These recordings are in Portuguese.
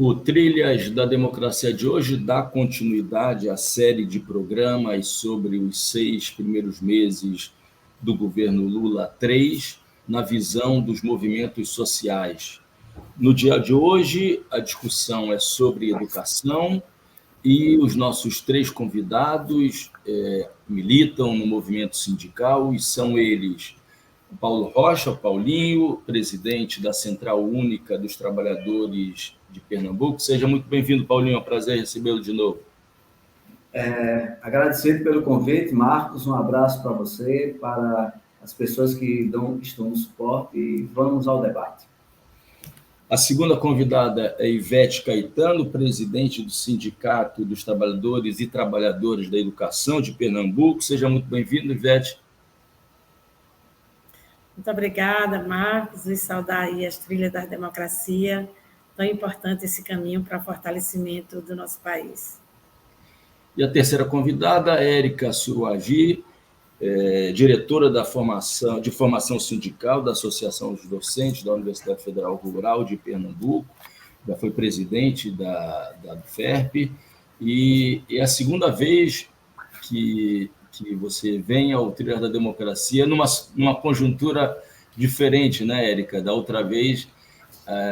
O Trilhas da Democracia de hoje dá continuidade à série de programas sobre os 6 primeiros meses do governo Lula III, na visão dos movimentos sociais. No dia de hoje, a discussão é sobre educação e os nossos 3 convidados militam no movimento sindical e são eles o Paulo Rocha, o Paulinho, presidente da Central Única dos Trabalhadores de Pernambuco. Seja muito bem-vindo, Paulinho, é um prazer recebê-lo de novo. Agradecido pelo convite, Marcos, um abraço para você, para as pessoas que estão no suporte e vamos ao debate. A segunda convidada é Ivete Caetano, presidente do Sindicato dos Trabalhadores e Trabalhadoras da Educação de Pernambuco. Seja muito bem-vindo, Ivete. Muito obrigada, Marcos, e saudar aí as trilhas da democracia, tão importante esse caminho para o fortalecimento do nosso país. E a terceira convidada, Érica Suruagi, diretora de formação sindical da Associação dos Docentes da Universidade Federal Rural de Pernambuco, já foi presidente da FERP, e é a segunda vez que você vem ao Trilhas da Democracia numa conjuntura diferente, né, Érica? Da outra vez,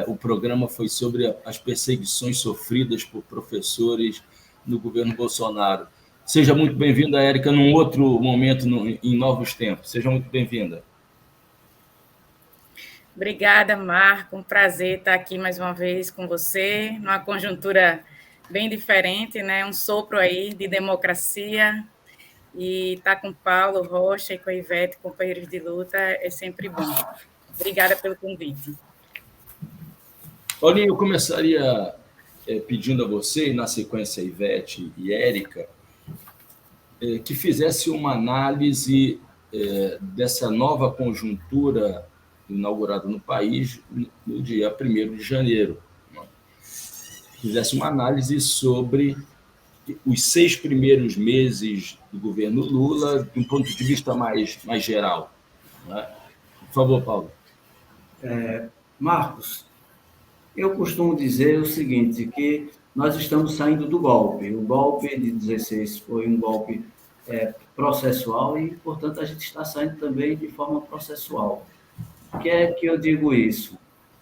o programa foi sobre as perseguições sofridas por professores no governo Bolsonaro. Seja muito bem-vinda, Érica, num outro momento, em novos tempos. Seja muito bem-vinda. Obrigada, Marco. Um prazer estar aqui mais uma vez com você, numa conjuntura bem diferente, né? Um sopro aí de democracia. E estar com o Paulo Rocha e com a Ivete, companheiros de luta, é sempre bom. Obrigada pelo convite. Paulinho, eu começaria pedindo a você, e na sequência Ivete e Érica, que fizesse uma análise dessa nova conjuntura inaugurada no país no dia 1º de janeiro. Fizesse uma análise sobre os 6 primeiros meses do governo Lula, de um ponto de vista mais geral. Né? Por favor, Paulo. Marcos, eu costumo dizer o seguinte, que nós estamos saindo do golpe. O golpe de 16 foi um golpe processual e, portanto, a gente está saindo também de forma processual. Por que é que eu digo isso?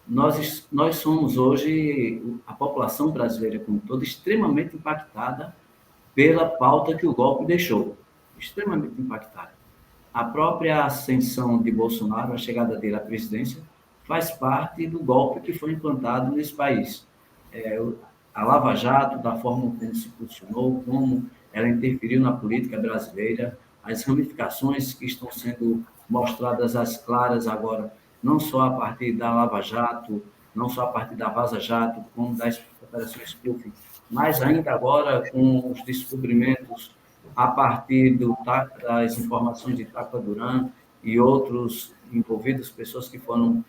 Nós somos hoje, a população brasileira como toda, extremamente impactada pela pauta que o golpe deixou. Extremamente impactada. A própria ascensão de Bolsonaro, a chegada dele à presidência, faz parte do golpe que foi implantado nesse país. A Lava Jato, da forma como se posicionou, como ela interferiu na política brasileira, as ramificações que estão sendo mostradas às claras agora, não só a partir da Lava Jato, não só a partir da Vaza Jato, como das operações PUF, mas ainda agora com os descobrimentos a partir das informações de Tacla Duran e outros envolvidos, pessoas que foram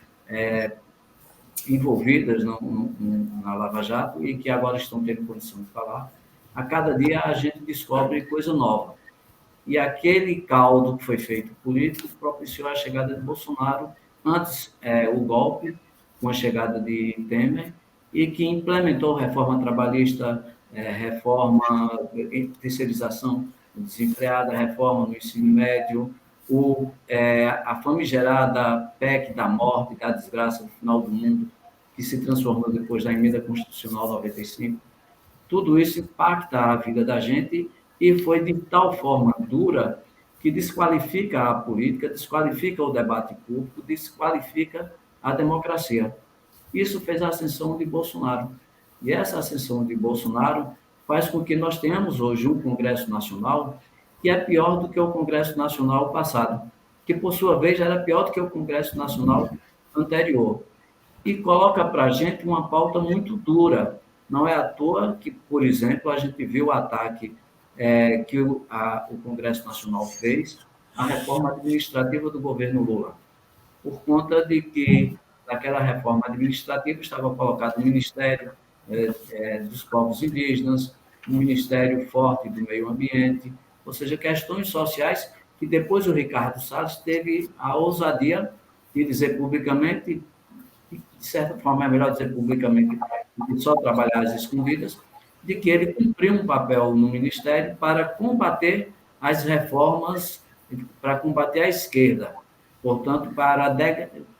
envolvidas na Lava Jato e que agora estão tendo condição de falar. A cada dia a gente descobre coisa nova. E aquele caldo que foi feito político propiciou a chegada de Bolsonaro, antes o golpe, com a chegada de Temer, e que implementou reforma trabalhista, reforma, terceirização desempregada, reforma no ensino médio, a famigerada PEC da morte, da desgraça do final do mundo, que se transformou depois da emenda constitucional 95. Tudo isso impacta a vida da gente e foi de tal forma dura que desqualifica a política, desqualifica o debate público, desqualifica a democracia. Isso fez a ascensão de Bolsonaro. E essa ascensão de Bolsonaro faz com que nós tenhamos hoje um Congresso Nacional que é pior do que o Congresso Nacional passado, que, por sua vez, era pior do que o Congresso Nacional anterior. E coloca para a gente uma pauta muito dura. Não é à toa que, por exemplo, a gente viu o ataque que o Congresso Nacional fez à reforma administrativa do governo Lula, por conta de que, naquela reforma administrativa, estava colocado o Ministério dos Povos Indígenas, um Ministério forte do Meio Ambiente, ou seja, questões sociais que depois o Ricardo Salles teve a ousadia de dizer publicamente, de de certa forma é melhor dizer publicamente do que só trabalhar às escondidas, de que ele cumpriu um papel no Ministério para combater as reformas, para combater a esquerda. Portanto,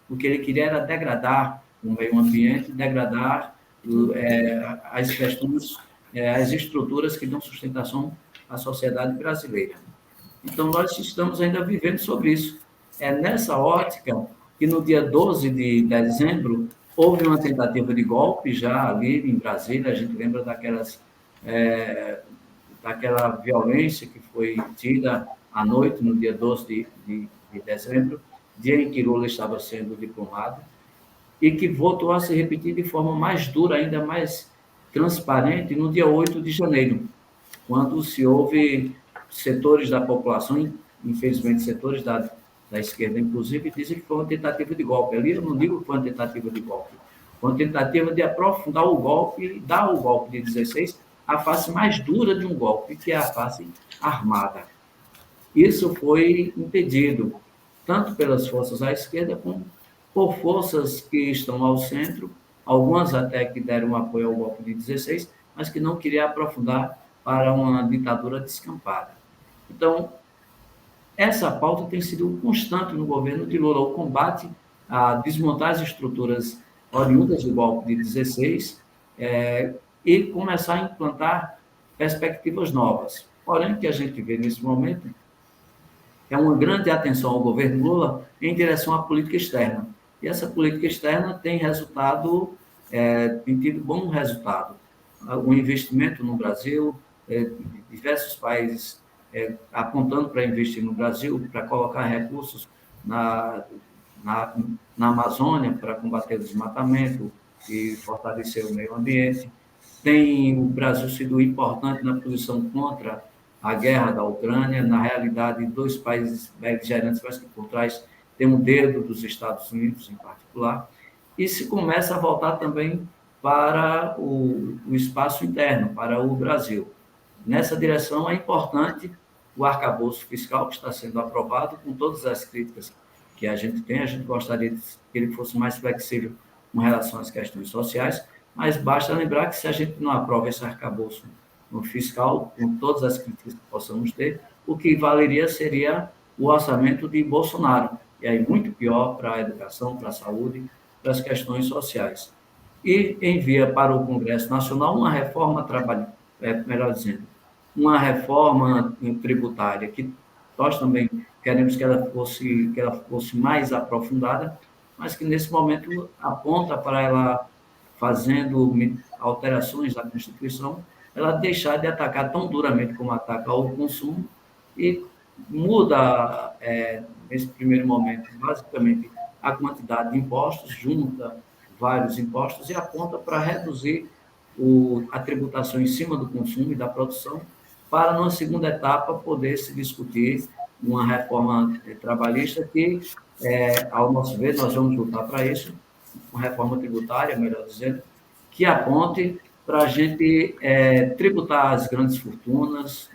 o que ele queria era degradar o meio ambiente, degradar as questões, as estruturas que dão sustentação à sociedade brasileira. Então, nós estamos ainda vivendo sobre isso. É nessa ótica que, no dia 12 de dezembro, houve uma tentativa de golpe já ali em Brasília. A gente lembra daquela violência que foi tida à noite, no dia 12 de dezembro, dia em que Lula estava sendo diplomado, e que voltou a se repetir de forma mais dura, ainda mais transparente, no dia 8 de janeiro, quando se houve setores da população, infelizmente setores da esquerda, inclusive, dizem que foi uma tentativa de golpe. Ali eu não digo que foi uma tentativa de golpe, foi uma tentativa de aprofundar o golpe e dar o golpe de 16 a face mais dura de um golpe, que é a face armada. Isso foi impedido, tanto pelas forças à esquerda, como por forças que estão ao centro, algumas até que deram apoio ao golpe de 16, mas que não queriam aprofundar para uma ditadura descampada. Então, essa pauta tem sido constante no governo de Lula, o combate a desmontar as estruturas oriundas do golpe de 16 e começar a implantar perspectivas novas. Porém, o que a gente vê nesse momento é uma grande atenção ao governo Lula em direção à política externa. E essa política externa tem tido bom resultado. O investimento no Brasil, diversos países apontando para investir no Brasil, para colocar recursos na Amazônia para combater o desmatamento e fortalecer o meio ambiente. Tem o Brasil sido importante na posição contra a guerra da Ucrânia. Na realidade, dois países beligerantes, mas que por trás tem um dedo dos Estados Unidos, em particular, e se começa a voltar também para o espaço interno, para o Brasil. Nessa direção, é importante o arcabouço fiscal que está sendo aprovado, com todas as críticas que a gente tem. A gente gostaria que ele fosse mais flexível com relação às questões sociais, mas basta lembrar que se a gente não aprova esse arcabouço no fiscal, com todas as críticas que possamos ter, o que valeria seria o orçamento de Bolsonaro, e aí muito pior para a educação, para a saúde, para as questões sociais. E envia para o Congresso Nacional uma reforma uma reforma tributária, que nós também queremos que ela fosse mais aprofundada, mas que nesse momento aponta para ela, fazendo alterações na Constituição, ela deixar de atacar tão duramente como ataca o consumo e muda, nesse primeiro momento, basicamente, a quantidade de impostos, junta vários impostos e aponta para reduzir a tributação em cima do consumo e da produção, para, numa segunda etapa, poder se discutir uma reforma trabalhista que, ao nosso ver, nós vamos lutar para isso, uma reforma tributária, melhor dizendo, que aponte para a gente tributar as grandes fortunas,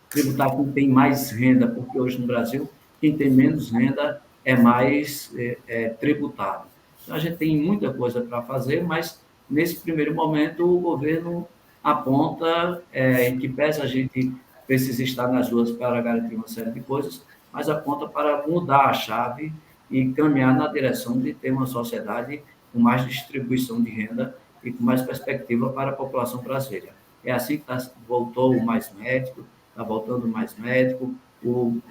tributar quem tem mais renda, porque hoje no Brasil, quem tem menos renda é mais tributado. Então, a gente tem muita coisa para fazer, mas, nesse primeiro momento, o governo aponta, em que pese a gente precisa estar nas ruas para garantir uma série de coisas, mas aponta para mudar a chave e caminhar na direção de ter uma sociedade com mais distribuição de renda e com mais perspectiva para a população brasileira. É assim que voltou o Mais Médico, está voltando mais médico, o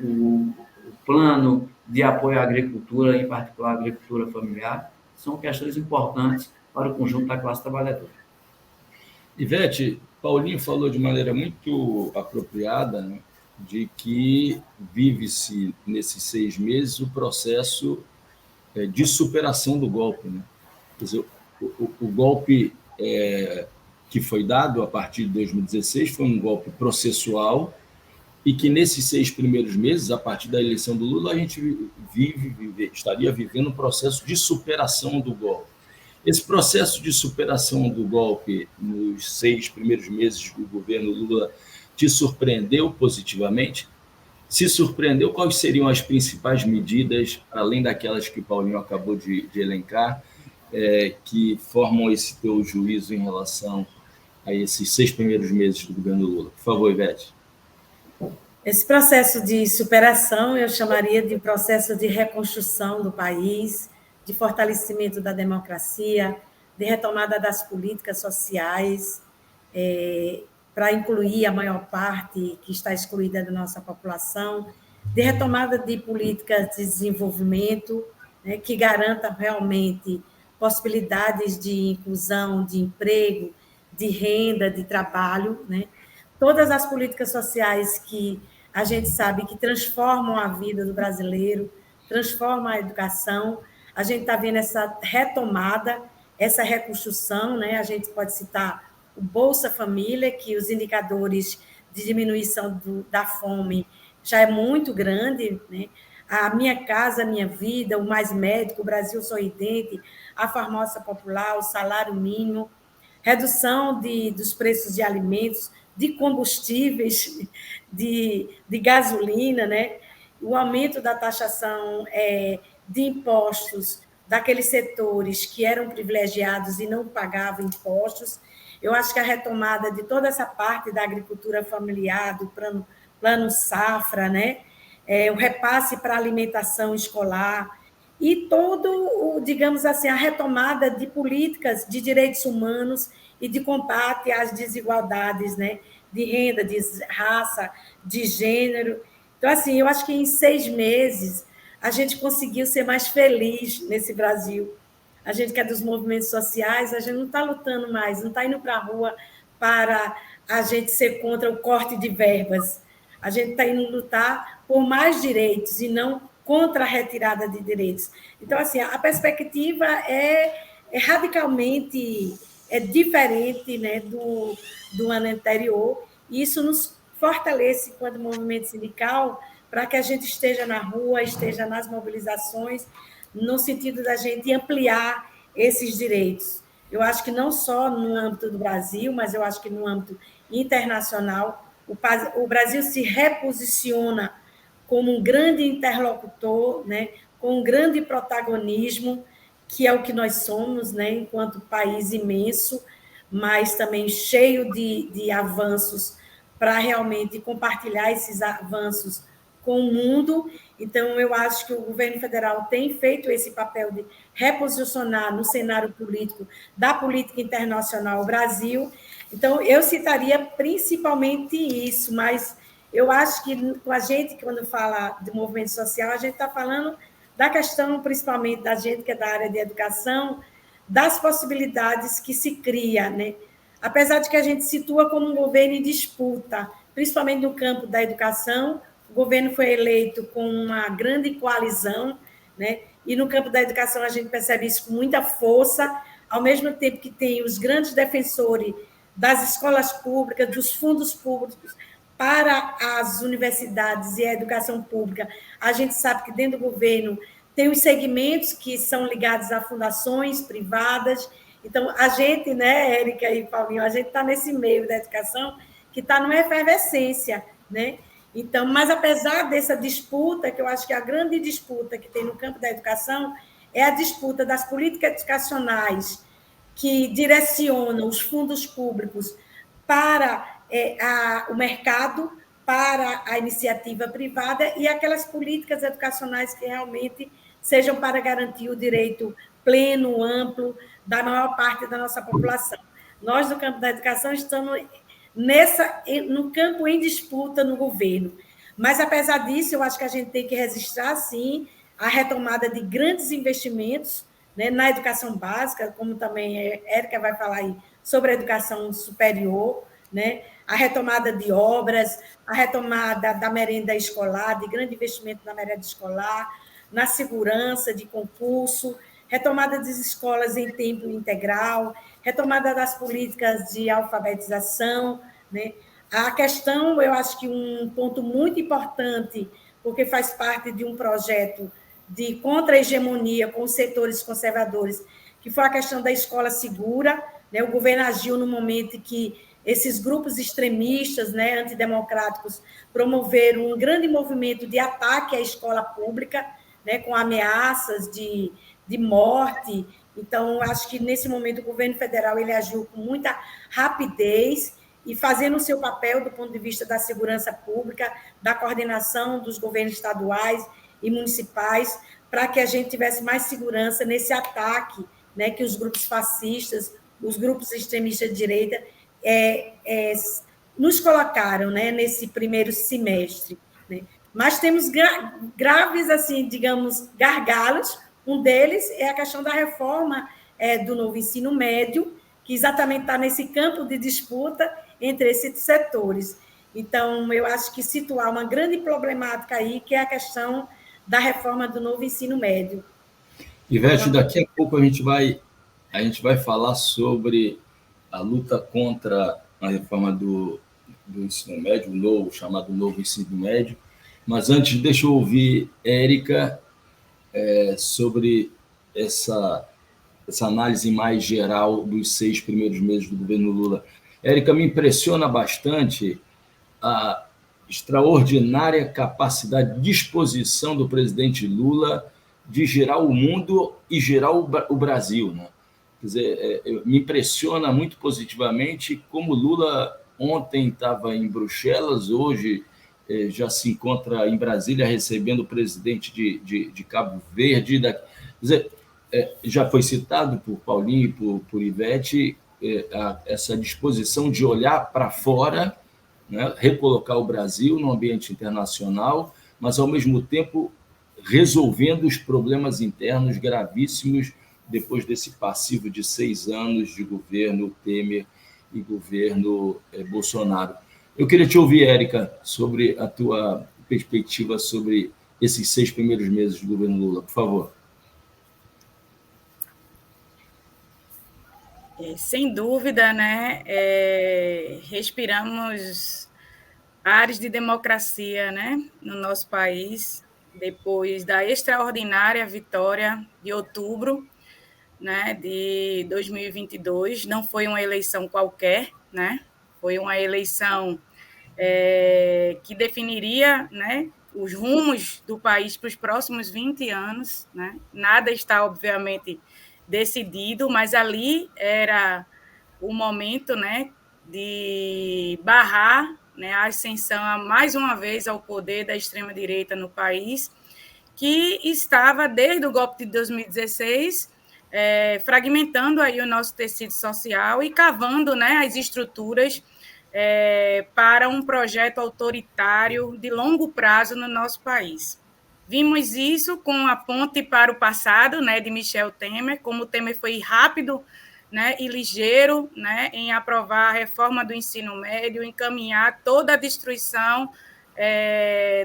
plano de apoio à agricultura, em particular à agricultura familiar, são questões importantes para o conjunto da classe trabalhadora. Ivete, Paulinho falou de maneira muito apropriada, né, de que vive-se, nesses 6 meses, o processo de superação do golpe. Né? Quer dizer, o golpe que foi dado a partir de 2016 foi um golpe processual e que, nesses 6 primeiros meses, a partir da eleição do Lula, a gente estaria vivendo um processo de superação do golpe. Esse processo de superação do golpe nos 6 primeiros meses do governo Lula te surpreendeu positivamente? Se surpreendeu, quais seriam as principais medidas, além daquelas que o Paulinho acabou de elencar, que formam esse teu juízo em relação a esses 6 primeiros meses do governo Lula. Por favor, Ivete. Esse processo de superação eu chamaria de processo de reconstrução do país, de fortalecimento da democracia, de retomada das políticas sociais, para incluir a maior parte que está excluída da nossa população, de retomada de políticas de desenvolvimento, né, que garanta realmente possibilidades de inclusão, de emprego, de renda, de trabalho, né? Todas as políticas sociais que a gente sabe que transformam a vida do brasileiro, transformam a educação. A gente está vendo essa retomada, essa reconstrução, né? A gente pode citar o Bolsa Família, que os indicadores de diminuição da fome já é muito grande, né? A Minha Casa Minha Vida, o Mais Médico, o Brasil Sorridente, a farmácia popular, o salário mínimo, redução dos preços de alimentos, de combustíveis, de gasolina, né? O aumento da taxação de impostos daqueles setores que eram privilegiados e não pagavam impostos. Eu acho que a retomada de toda essa parte da agricultura familiar, do plano safra, né? O repasse para a alimentação escolar e todo, digamos assim, a retomada de políticas de direitos humanos e de combate às desigualdades, né? De renda, de raça, de gênero. Então, assim, eu acho que em 6 meses a gente conseguiu ser mais feliz nesse Brasil. A gente que é dos movimentos sociais, a gente não está lutando mais, não está indo para a rua para a gente ser contra o corte de verbas. A gente está indo lutar por mais direitos e não contra a retirada de direitos. Então, assim, a perspectiva é radicalmente diferente, né, do ano anterior, e isso nos fortalece enquanto movimento sindical para que a gente esteja na rua, esteja nas mobilizações, no sentido da gente ampliar esses direitos. Eu acho que não só no âmbito do Brasil, mas eu acho que no âmbito internacional, o Brasil se reposiciona como um grande interlocutor, né, com um grande protagonismo, que é o que nós somos, né, enquanto país imenso, mas também cheio de avanços para realmente compartilhar esses avanços com o mundo. Então, eu acho que o governo federal tem feito esse papel de reposicionar no cenário político da política internacional o Brasil. Então, eu citaria principalmente isso, mas eu acho que com a gente, quando fala de movimento social, a gente está falando da questão, principalmente da gente que é da área de educação, das possibilidades que se cria, né? Apesar de que a gente situa como um governo em disputa, principalmente no campo da educação, o governo foi eleito com uma grande coalizão, né? E no campo da educação a gente percebe isso com muita força, ao mesmo tempo que tem os grandes defensores das escolas públicas, dos fundos públicos para as universidades e a educação pública. A gente sabe que dentro do governo tem os segmentos que são ligados a fundações privadas. Então, a gente, né, Érica e Paulinho, a gente está nesse meio da educação que está numa efervescência, né? Então, mas apesar dessa disputa, que eu acho que a grande disputa que tem no campo da educação é a disputa das políticas educacionais que direcionam os fundos públicos para o mercado, para a iniciativa privada e aquelas políticas educacionais que realmente sejam para garantir o direito pleno, amplo, da maior parte da nossa população. Nós, no campo da educação, estamos no campo em disputa no governo. Mas, apesar disso, eu acho que a gente tem que registrar, sim, a retomada de grandes investimentos, né, na educação básica, como também a Érica vai falar aí sobre a educação superior, né, a retomada de obras, a retomada da merenda escolar, de grande investimento na merenda escolar, na segurança de concurso, retomada das escolas em tempo integral, retomada das políticas de alfabetização, né? A questão, eu acho que um ponto muito importante, porque faz parte de um projeto de contra-hegemonia com os setores conservadores, que foi a questão da escola segura, né? O governo agiu no momento em que esses grupos extremistas, né, antidemocráticos, promoveram um grande movimento de ataque à escola pública, né, com ameaças de morte Então, acho que, nesse momento, o governo federal ele agiu com muita rapidez e fazendo o seu papel do ponto de vista da segurança pública, da coordenação dos governos estaduais e municipais, para que a gente tivesse mais segurança nesse ataque, né, que os grupos fascistas, os grupos extremistas de direita nos colocaram, né, nesse primeiro semestre. Né? Mas temos graves, assim, digamos, gargalos. Um deles é a questão da reforma do novo ensino médio, que exatamente está nesse campo de disputa entre esses setores. Então, eu acho que situar uma grande problemática aí, que é a questão da reforma do novo ensino médio. Ivete, daqui a pouco a gente vai falar sobre a luta contra a reforma do ensino médio, chamado novo ensino médio. Mas antes, deixa eu ouvir Érica sobre essa análise mais geral dos 6 primeiros meses do governo Lula. Érica, me impressiona bastante a extraordinária capacidade de disposição do presidente Lula de girar o mundo e girar o Brasil. Né? Quer dizer, me impressiona muito positivamente como Lula ontem estava em Bruxelas, hoje já se encontra em Brasília recebendo o presidente de Cabo Verde. Quer dizer, já foi citado por Paulinho e por Ivete essa disposição de olhar para fora, né, recolocar o Brasil no ambiente internacional, mas, ao mesmo tempo, resolvendo os problemas internos gravíssimos depois desse passivo de 6 anos de governo Temer e governo Bolsonaro. Eu queria te ouvir, Érica, sobre a tua perspectiva sobre esses 6 primeiros meses do governo Lula, por favor. Sem dúvida, né? Respiramos ares de democracia, né, no nosso país, depois da extraordinária vitória de outubro, né, de 2022. Não foi uma eleição qualquer, né? Foi uma eleição que definiria, né, os rumos do país para os próximos 20 anos. Né? Nada está, obviamente, decidido, mas ali era o momento, né, de barrar, né, a ascensão, mais uma vez, ao poder da extrema-direita no país, que estava, desde o golpe de 2016, fragmentando aí o nosso tecido social e cavando, né, as estruturas para um projeto autoritário de longo prazo no nosso país. Vimos isso com a ponte para o passado, né, de Michel Temer, como o Temer foi rápido, né, e ligeiro, né, em aprovar a reforma do ensino médio, encaminhar toda a destruição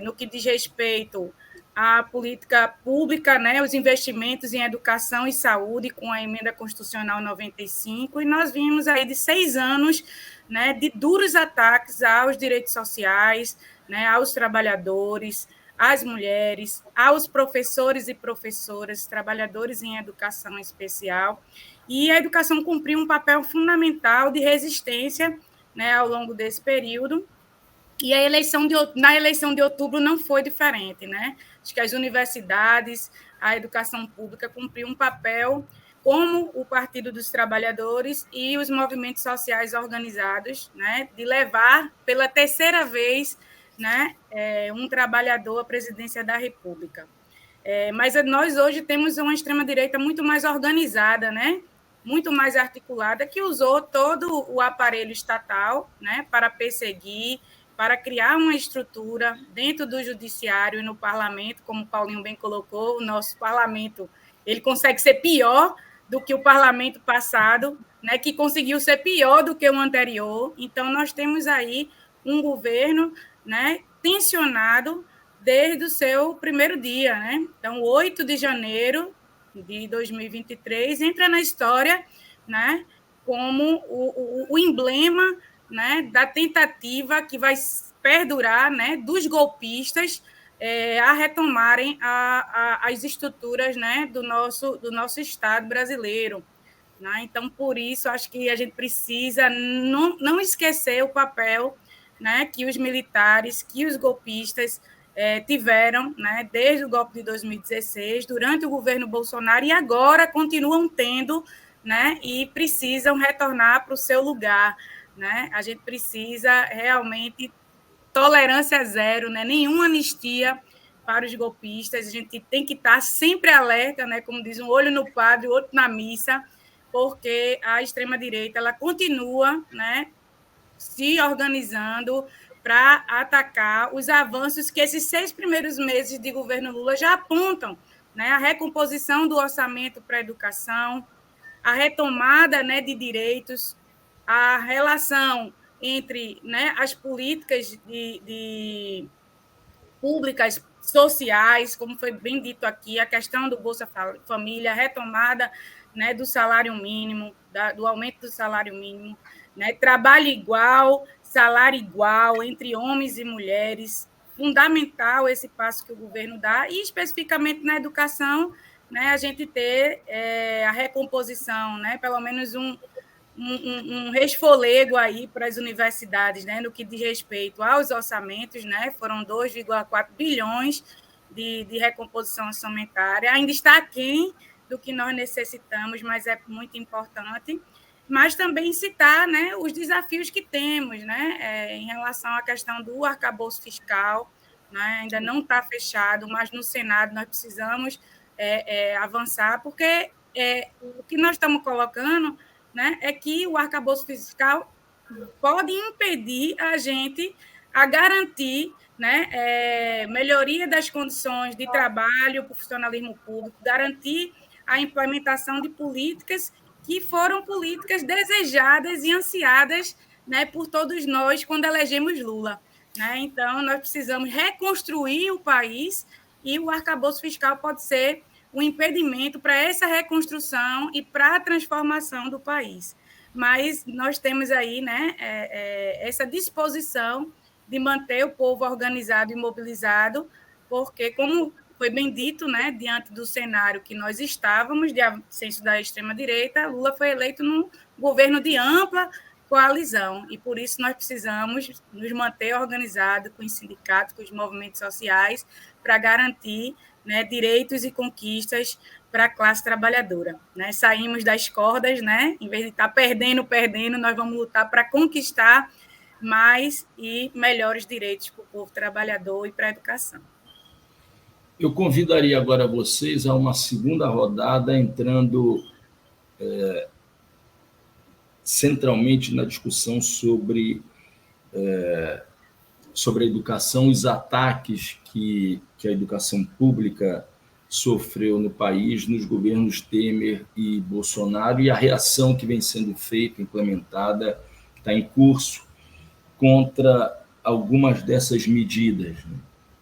no que diz respeito à política pública, né, os investimentos em educação e saúde com a emenda constitucional 95, e nós vimos aí de 6 anos, né, de duros ataques aos direitos sociais, né, aos trabalhadores, às mulheres, aos professores e professoras, trabalhadores em educação especial. E a educação cumpriu um papel fundamental de resistência, né, ao longo desse período. E na eleição de outubro não foi diferente. Né? Acho que as universidades, a educação pública cumpriu um papel como o Partido dos Trabalhadores e os movimentos sociais organizados, né, de levar pela 3ª vez, né, um trabalhador à presidência da República. Mas nós hoje temos uma extrema-direita muito mais organizada, né, muito mais articulada, que usou todo o aparelho estatal, né, para perseguir, para criar uma estrutura dentro do judiciário e no parlamento, como o Paulinho bem colocou, o nosso parlamento ele consegue ser pior do que o parlamento passado, né, que conseguiu ser pior do que o anterior. Então, nós temos aí um governo, né, tensionado desde o seu primeiro dia. Né? Então, 8 de janeiro de 2023 entra na história, né, como o emblema, né, da tentativa que vai perdurar, né, dos golpistas a retomarem as estruturas, né, do nosso Estado brasileiro. Né? Então, por isso, acho que a gente precisa não esquecer o papel, né, que os militares, que os golpistas tiveram, né, desde o golpe de 2016, durante o governo Bolsonaro, e agora continuam tendo, né, e precisam retornar para o seu lugar. Né? A gente precisa realmente tolerância zero, né? Nenhuma anistia para os golpistas. A gente tem que estar sempre alerta, né? Como diz, um olho no padre, outro na missa, porque a extrema-direita ela continua, né, se organizando para atacar os avanços que esses 6 primeiros meses de governo Lula já apontam, né? A recomposição do orçamento para a educação, a retomada, né, de direitos, a relação entre, né, as políticas de públicas sociais, como foi bem dito aqui, a questão do Bolsa Família, a retomada, né, do salário mínimo, do aumento do salário mínimo, né, trabalho igual, salário igual entre homens e mulheres, fundamental esse passo que o governo dá, e especificamente na educação, né, a gente ter a recomposição, né, pelo menos um resfolego aí para as universidades, né, no que diz respeito aos orçamentos, né, foram 2,4 bilhões de recomposição orçamentária, ainda está aquém do que nós necessitamos, mas é muito importante, mas também citar, né, os desafios que temos, né, em relação à questão do arcabouço fiscal, né, ainda não está fechado, mas no Senado nós precisamos avançar, porque o que nós estamos colocando, né, é que o arcabouço fiscal pode impedir a gente a garantir, né, melhoria das condições de trabalho para o funcionalismo público, garantir a implementação de políticas que foram políticas desejadas e ansiadas, né, por todos nós quando elegemos Lula. Né? Então, nós precisamos reconstruir o país e o arcabouço fiscal pode ser um impedimento para essa reconstrução e para a transformação do país. Mas nós temos aí, né, essa disposição de manter o povo organizado e mobilizado, porque, como foi bem dito, né, diante do cenário que nós estávamos, de ascenso da extrema-direita, Lula foi eleito num governo de ampla coalizão, e por isso nós precisamos nos manter organizados com os sindicatos, com os movimentos sociais, para garantir, né, direitos e conquistas para a classe trabalhadora. Né? Saímos das cordas, né? Em vez de estar perdendo, nós vamos lutar para conquistar mais e melhores direitos para o povo trabalhador e para a educação. Eu convidaria agora vocês a uma segunda rodada, entrando centralmente na discussão sobre a educação, os ataques que a educação pública sofreu no país, nos governos Temer e Bolsonaro, e a reação que vem sendo feita, implementada, que está em curso, contra algumas dessas medidas.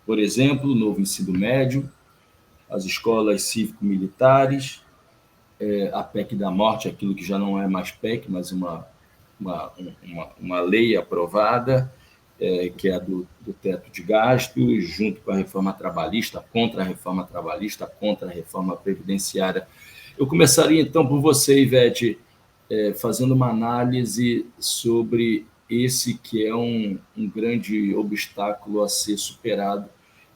Por exemplo, o novo ensino médio, as escolas cívico-militares, a PEC da morte, aquilo que já não é mais PEC, mas uma lei aprovada, que é a do teto de gastos, junto com a reforma trabalhista, contra a reforma trabalhista, contra a reforma previdenciária. Eu começaria, então, por você, Ivete, fazendo uma análise sobre esse que é um grande obstáculo a ser superado,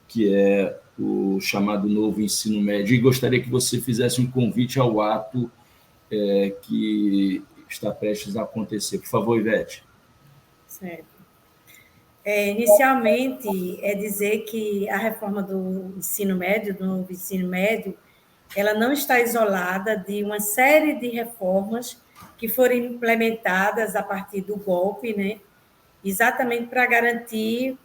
que é o chamado novo ensino médio. E gostaria que você fizesse um convite ao ato que está prestes a acontecer. Por favor, Ivete. Certo. Inicialmente, dizer que a reforma do ensino médio, do novo ensino médio, ela não está isolada de uma série de reformas que foram implementadas a partir do golpe, né? Exatamente para garantir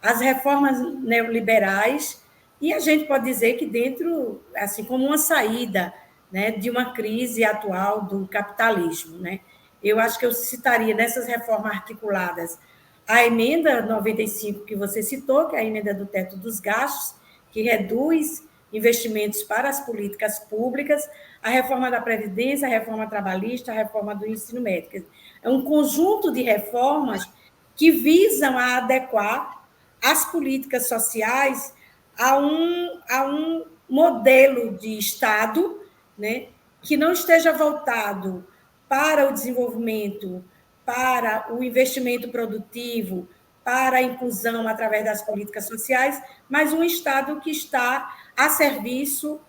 as reformas neoliberais, e a gente pode dizer que dentro, assim, como uma saída, né, de uma crise atual do capitalismo. Né? Eu acho que eu citaria nessas reformas articuladas a emenda 95 que você citou, que é a emenda do teto dos gastos, que reduz investimentos para as políticas públicas, a reforma da Previdência, a reforma trabalhista, a reforma do ensino médio. É um conjunto de reformas que visam a adequar as políticas sociais a um modelo de Estado, né, que não esteja voltado para o desenvolvimento, para o investimento produtivo, para a inclusão através das políticas sociais, mas um Estado que está a serviço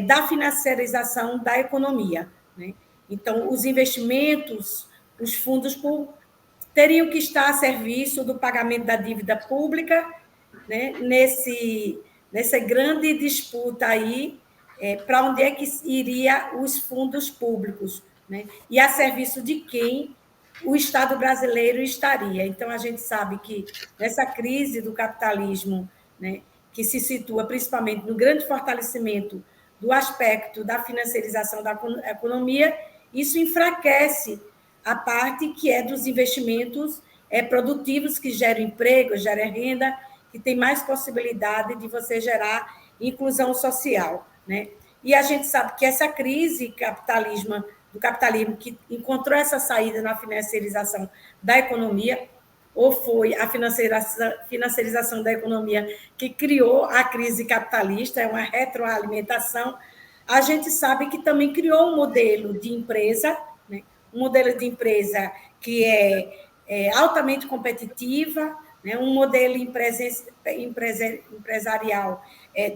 da financiarização da economia, né? Então, os investimentos, os fundos públicos, teriam que estar a serviço do pagamento da dívida pública, né? Nessa grande disputa aí, para onde é que iria os fundos públicos, né? E a serviço de quem o Estado brasileiro estaria. Então, a gente sabe que nessa crise do capitalismo, né, que se situa principalmente no grande fortalecimento do aspecto da financiarização da economia, isso enfraquece a parte que é dos investimentos produtivos, que geram emprego, geram renda, que tem mais possibilidade de você gerar inclusão social, né? E a gente sabe que essa crise do capitalismo que encontrou essa saída na financiarização da economia, ou foi a financiarização da economia que criou a crise capitalista, é uma retroalimentação, a gente sabe que também criou um modelo de empresa, né? Um modelo de empresa que é altamente competitiva, né? Um modelo empresarial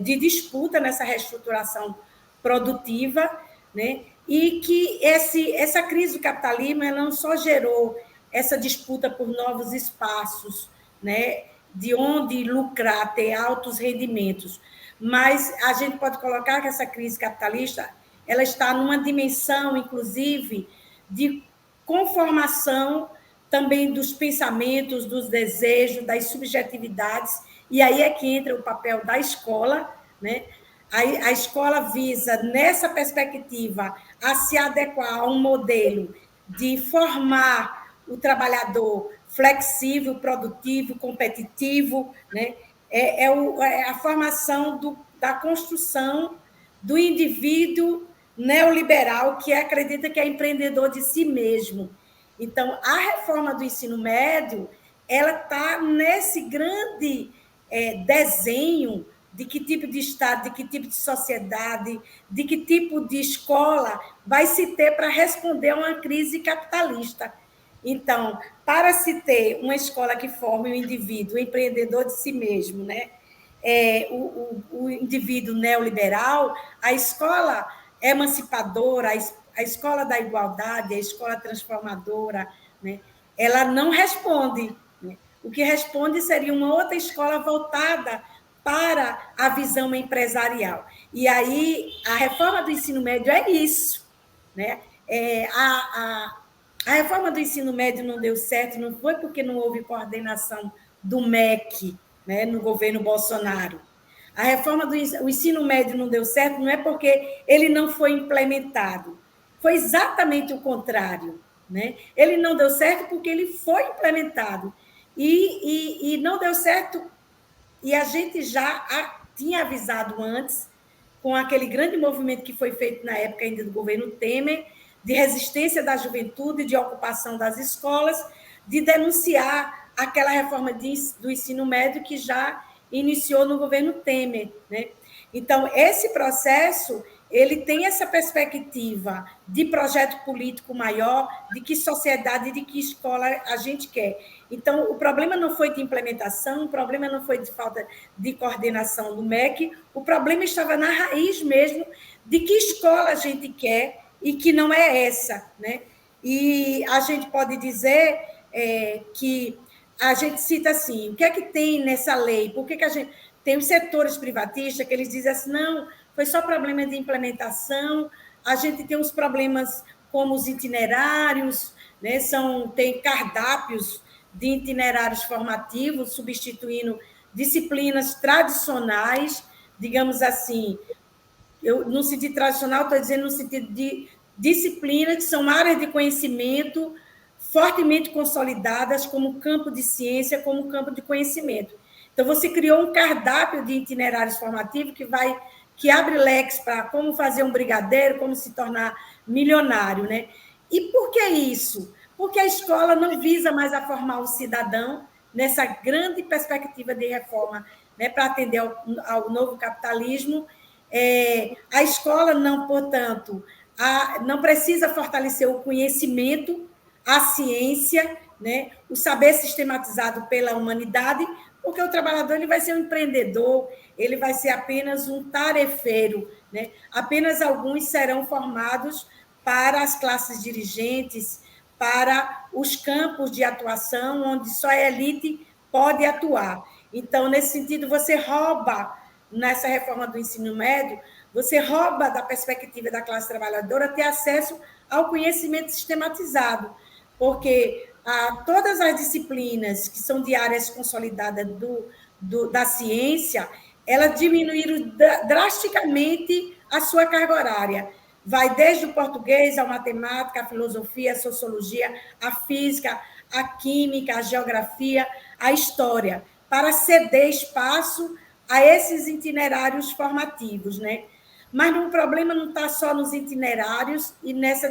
de disputa nessa reestruturação produtiva, né? E que essa crise do capitalismo não só gerou essa disputa por novos espaços, né, de onde lucrar, ter altos rendimentos, mas a gente pode colocar que essa crise capitalista ela está numa dimensão, inclusive, de conformação também dos pensamentos, dos desejos, das subjetividades, e aí é que entra o papel da escola, né? A escola visa, nessa perspectiva, a se adequar a um modelo de formar o trabalhador flexível, produtivo, competitivo, né? É a formação da construção do indivíduo neoliberal que acredita que é empreendedor de si mesmo. Então, a reforma do ensino médio ela está nesse grande desenho de que tipo de Estado, de que tipo de sociedade, de que tipo de escola vai se ter para responder a uma crise capitalista. Então, para se ter uma escola que forme o indivíduo empreendedor de si mesmo, né? O indivíduo neoliberal, a escola emancipadora, a escola da igualdade, a escola transformadora, né? Ela não responde, né? O que responde seria uma outra escola voltada para a visão empresarial. E aí, a reforma do ensino médio é isso, né? A reforma do ensino médio não deu certo, não foi porque não houve coordenação do MEC, né, no governo Bolsonaro. A reforma do ensino médio não deu certo, não é porque ele não foi implementado. Foi exatamente o contrário, né? Ele não deu certo porque ele foi implementado. E não deu certo, e a gente já tinha avisado antes, com aquele grande movimento que foi feito na época ainda do governo Temer, de resistência da juventude, de ocupação das escolas, de denunciar aquela reforma do ensino médio que já iniciou no governo Temer, né? Então, esse processo ele tem essa perspectiva de projeto político maior, de que sociedade, de que escola a gente quer. Então, o problema não foi de implementação, o problema não foi de falta de coordenação do MEC, o problema estava na raiz mesmo de que escola a gente quer e que não é essa, né? E a gente pode dizer que a gente cita assim, o que é que tem nessa lei? Por que a gente... Tem os setores privatistas que eles dizem assim, não, foi só problema de implementação, a gente tem uns problemas como os itinerários, né? Tem cardápios de itinerários formativos, substituindo disciplinas tradicionais, digamos assim, no sentido tradicional, estou dizendo no sentido de disciplinas que são áreas de conhecimento fortemente consolidadas como campo de ciência, como campo de conhecimento. Então, você criou um cardápio de itinerários formativos que abre leques para como fazer um brigadeiro, como se tornar milionário, né? E por que isso? Porque a escola não visa mais a formar o cidadão nessa grande perspectiva de reforma, né, para atender ao novo capitalismo. A escola não, portanto, não precisa fortalecer o conhecimento, a ciência, né? O saber sistematizado pela humanidade, porque o trabalhador ele vai ser um empreendedor, ele vai ser apenas um tarefeiro, né? Apenas alguns serão formados para as classes dirigentes, para os campos de atuação, onde só a elite pode atuar. Então, nesse sentido, você rouba, nessa reforma do ensino médio, você rouba da perspectiva da classe trabalhadora ter acesso ao conhecimento sistematizado, porque todas as disciplinas que são de áreas consolidadas da ciência, elas diminuíram drasticamente a sua carga horária. Vai desde o português, a matemática, a filosofia, a sociologia, a física, a química, a geografia, a história, para ceder espaço a esses itinerários formativos, né? Mas o problema não está só nos itinerários e nessa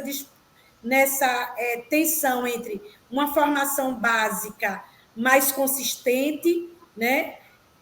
tensão entre uma formação básica mais consistente, né?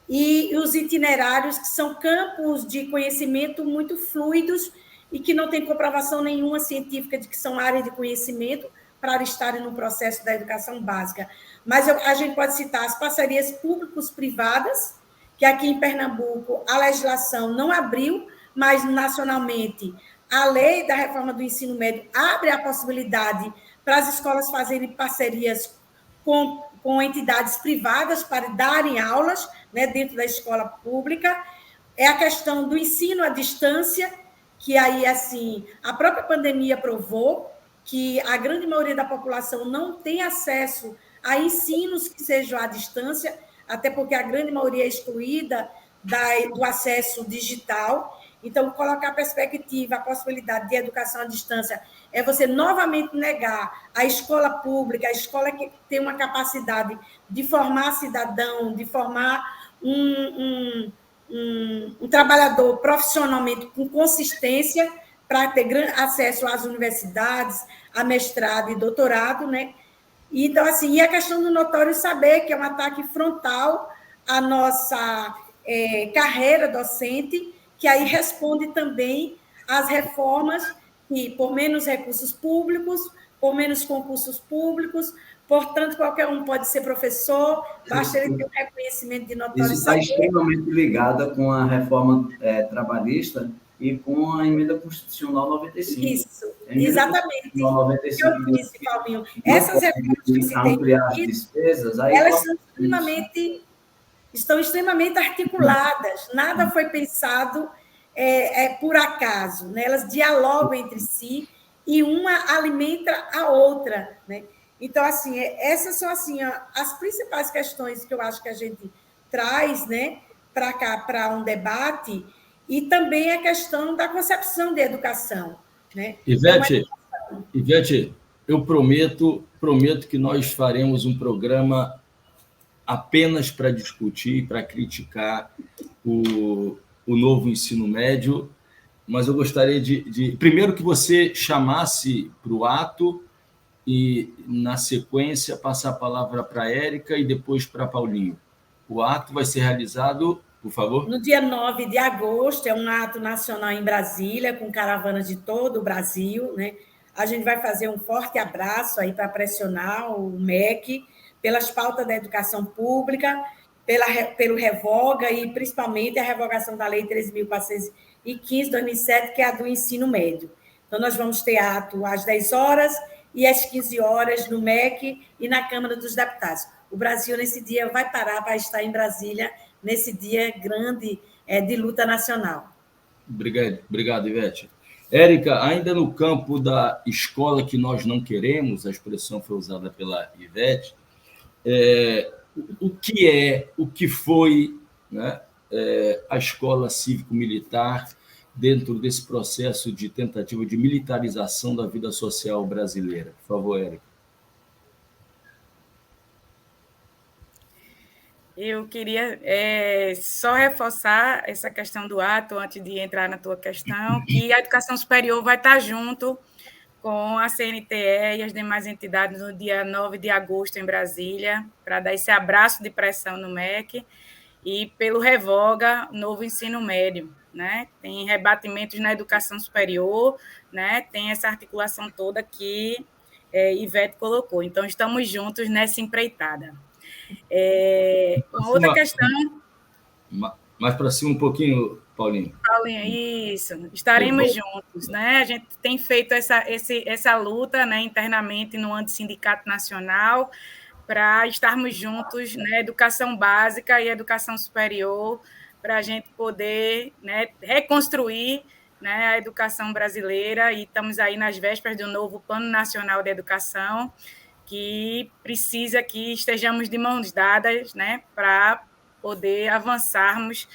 E os itinerários, que são campos de conhecimento muito fluidos e que não tem comprovação nenhuma científica de que são áreas de conhecimento para estarem no processo da educação básica. Mas a gente pode citar as parcerias públicos-privadas, que aqui em Pernambuco a legislação não abriu, mas nacionalmente a lei da reforma do ensino médio abre a possibilidade para as escolas fazerem parcerias com entidades privadas para darem aulas, né, dentro da escola pública. É a questão do ensino à distância, que aí, assim, a própria pandemia provou que a grande maioria da população não tem acesso a ensinos que sejam à distância, até porque a grande maioria é excluída do acesso digital. Então, colocar a perspectiva, a possibilidade de educação à distância é você novamente negar a escola pública, a escola que tem uma capacidade de formar cidadão, de formar um trabalhador profissionalmente com consistência para ter acesso às universidades, a mestrado e doutorado, né? Então, assim, e a questão do notório saber, que é um ataque frontal à nossa carreira docente, que aí responde também às reformas que, por menos recursos públicos, por menos concursos públicos, portanto, qualquer um pode ser professor, basta ele ter um reconhecimento de notório Isso está saber. extremamente ligado com a reforma trabalhista e com a emenda constitucional 95. Isso, exatamente. 95, Eu disse, Paulinho, essas reformas que se ampliar as despesas, aí elas estão extremamente articuladas, nada foi pensado por acaso, né? Elas dialogam entre si e uma alimenta a outra, né? Então, assim, essas são assim, as principais questões que eu acho que a gente traz, né, para cá, para um debate, e também a questão da concepção de educação, né? Ivete, eu prometo que nós faremos um programa apenas para discutir, para criticar o novo ensino médio, mas eu gostaria de primeiro que você chamasse para o ato e, na sequência, passar a palavra para a Érica e depois para Paulinho. O ato vai ser realizado, por favor? No dia 9 de agosto, é um ato nacional em Brasília, com caravanas de todo o Brasil, né? A gente vai fazer um forte abraço aí para pressionar o MEC pelas pautas da educação pública, pelo revoga e principalmente a revogação da Lei 13.415, 2007, que é a do ensino médio. Então, nós vamos ter ato às 10 horas e às 15 horas no MEC e na Câmara dos Deputados. O Brasil, nesse dia, vai parar para estar em Brasília, nesse dia grande de luta nacional. Obrigado, Ivete. Érica, ainda no campo da escola que nós não queremos, a expressão foi usada pela Ivete, o que foi, né, a escola cívico-militar dentro desse processo de tentativa de militarização da vida social brasileira? Por favor, Érica. Eu queria só reforçar essa questão do ato, antes de entrar na tua questão, que a educação superior vai estar junto com a CNTE e as demais entidades no dia 9 de agosto em Brasília, para dar esse abraço de pressão no MEC e pelo revoga novo ensino médio, né? Tem rebatimentos na educação superior, né? Tem essa articulação toda que Ivete colocou. Então, estamos juntos nessa empreitada. Uma outra questão... Mais para cima um pouquinho, Paulinho. Paulinho, isso. Estaremos juntos, né? A gente tem feito essa luta, né, internamente no Antissindicato Nacional para estarmos juntos, né, educação básica e educação superior, para a gente poder, né, reconstruir, né, a educação brasileira, e estamos aí nas vésperas do novo Plano Nacional de Educação, que precisa que estejamos de mãos dadas, né, para poder avançarmos,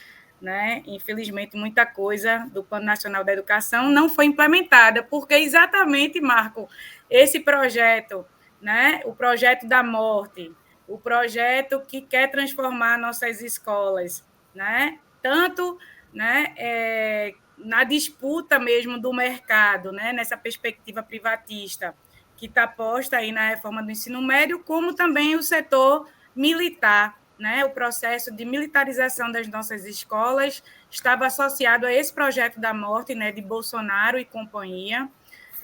né? Infelizmente, muita coisa do Plano Nacional da Educação não foi implementada, porque exatamente, Marco, esse projeto, né, o projeto da morte, o projeto que quer transformar nossas escolas, né, tanto, né, na disputa mesmo do mercado, né, nessa perspectiva privatista, que está posta aí na reforma do ensino médio, como também o setor militar, né? O processo de militarização das nossas escolas estava associado a esse projeto da morte, né, de Bolsonaro e companhia.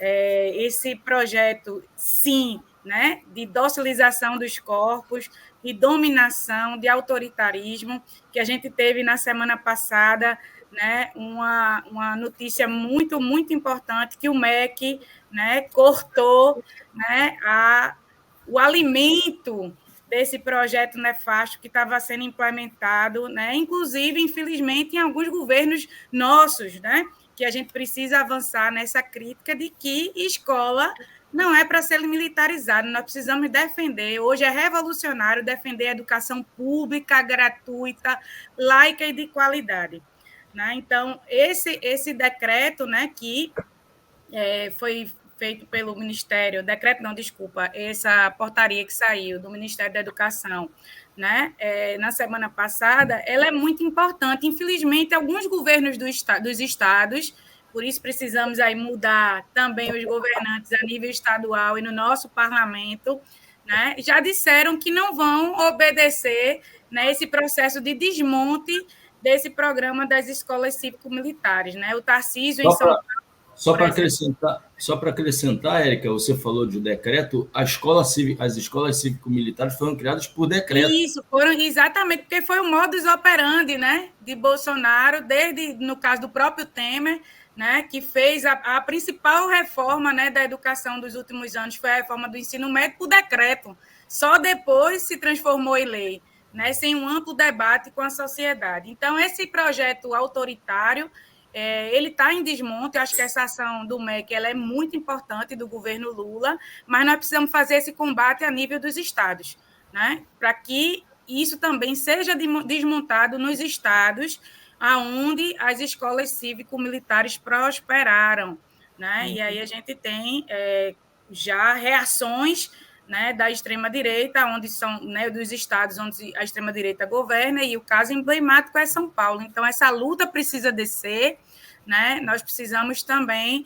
Esse projeto, sim, né, de docilização dos corpos, de dominação, de autoritarismo, que a gente teve na semana passada, né, uma notícia muito, muito importante, que o MEC, né, cortou, né, o alimento desse projeto nefasto que estava sendo implementado, né, inclusive, infelizmente, em alguns governos nossos, né, que a gente precisa avançar nessa crítica de que escola não é para ser militarizada, nós precisamos defender, hoje é revolucionário defender a educação pública, gratuita, laica e de qualidade. Né? Então, esse decreto, né, que foi feito pelo Ministério, decreto não, desculpa, essa portaria que saiu do Ministério da Educação, né, na semana passada, ela é muito importante. Infelizmente, alguns governos dos estados, por isso precisamos aí mudar também os governantes a nível estadual e no nosso parlamento, né, já disseram que não vão obedecer, né, esse processo de desmonte desse programa das escolas cívico-militares, né? O Tarcísio em São Paulo. Só para acrescentar, Érica, você falou de decreto, as escolas cívico-militares foram criadas por decreto. Isso, foram exatamente, porque foi o modus operandi, né, de Bolsonaro, desde, no caso do próprio Temer, né, que fez a principal reforma, né, da educação dos últimos anos, foi a reforma do ensino médio por decreto. Só depois se transformou em lei, né, sem um amplo debate com a sociedade. Então, esse projeto autoritário, ele está em desmonte. Eu acho que essa ação do MEC ela é muito importante, do governo Lula, mas nós precisamos fazer esse combate a nível dos estados, né? Para que isso também seja desmontado nos estados onde as escolas cívico-militares prosperaram. Né? E aí a gente tem já reações, né, da extrema-direita, onde são, né, dos estados onde a extrema-direita governa, e o caso emblemático é São Paulo. Então, essa luta precisa descer, né? Nós precisamos também,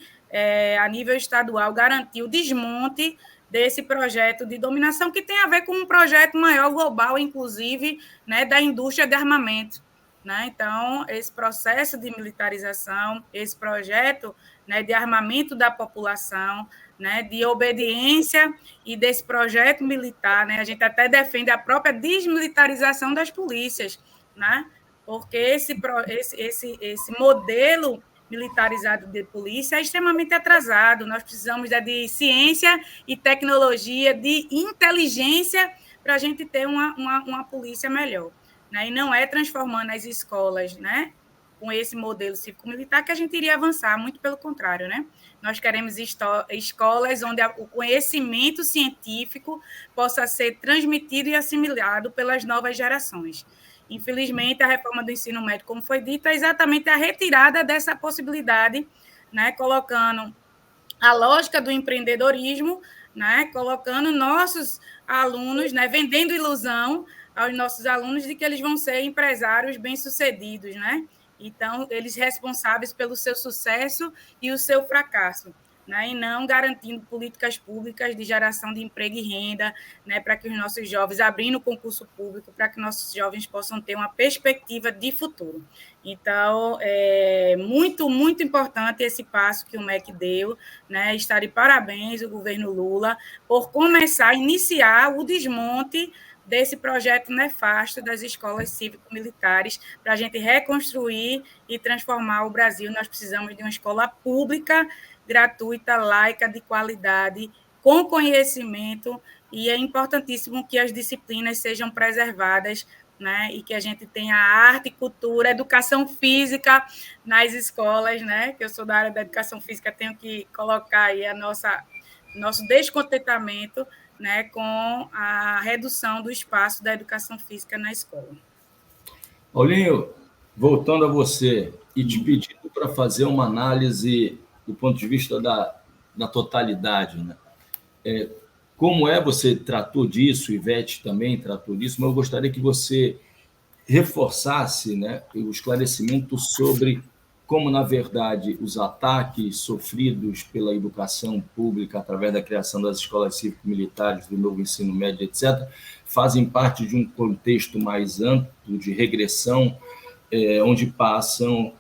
a nível estadual, garantir o desmonte desse projeto de dominação, que tem a ver com um projeto maior, global, inclusive, né, da indústria de armamento. Né? Então, esse processo de militarização, esse projeto, né, de armamento da população, né, de obediência e desse projeto militar, né? A gente até defende a própria desmilitarização das polícias, né? Porque esse modelo militarizado de polícia é extremamente atrasado. Nós precisamos de ciência e tecnologia, de inteligência, para a gente ter uma polícia melhor. Né? E não é transformando as escolas, né, com esse modelo cívico-militar que a gente iria avançar, muito pelo contrário. Né? Nós queremos escolas onde o conhecimento científico possa ser transmitido e assimilado pelas novas gerações. Infelizmente, a reforma do ensino médio, como foi dito, é exatamente a retirada dessa possibilidade, né, colocando a lógica do empreendedorismo, né, colocando nossos alunos, né, vendendo ilusão aos nossos alunos de que eles vão ser empresários bem-sucedidos, né? Então, eles responsáveis pelo seu sucesso e o seu fracasso. né, e não garantindo políticas públicas de geração de emprego e renda, né, para que os nossos jovens, abrindo o concurso público, para que nossos jovens possam ter uma perspectiva de futuro. Então, é muito, muito importante esse passo que o MEC deu, né, está de parabéns o governo Lula por começar a iniciar o desmonte desse projeto nefasto das escolas cívico-militares para a gente reconstruir e transformar o Brasil. Nós precisamos de uma escola pública, gratuita, laica, de qualidade, com conhecimento, e é importantíssimo que as disciplinas sejam preservadas, né, e que a gente tenha arte, cultura, educação física nas escolas, né, que eu sou da área da educação física, tenho que colocar aí nosso descontentamento, né, com a redução do espaço da educação física na escola. Paulinho, voltando a você e te pedindo para fazer uma análise do ponto de vista da totalidade, né? Como você tratou disso, Ivete também tratou disso, mas eu gostaria que você reforçasse, né, o esclarecimento sobre como, na verdade, os ataques sofridos pela educação pública através da criação das escolas cívico-militares, do novo ensino médio, etc., fazem parte de um contexto mais amplo de regressão, onde passam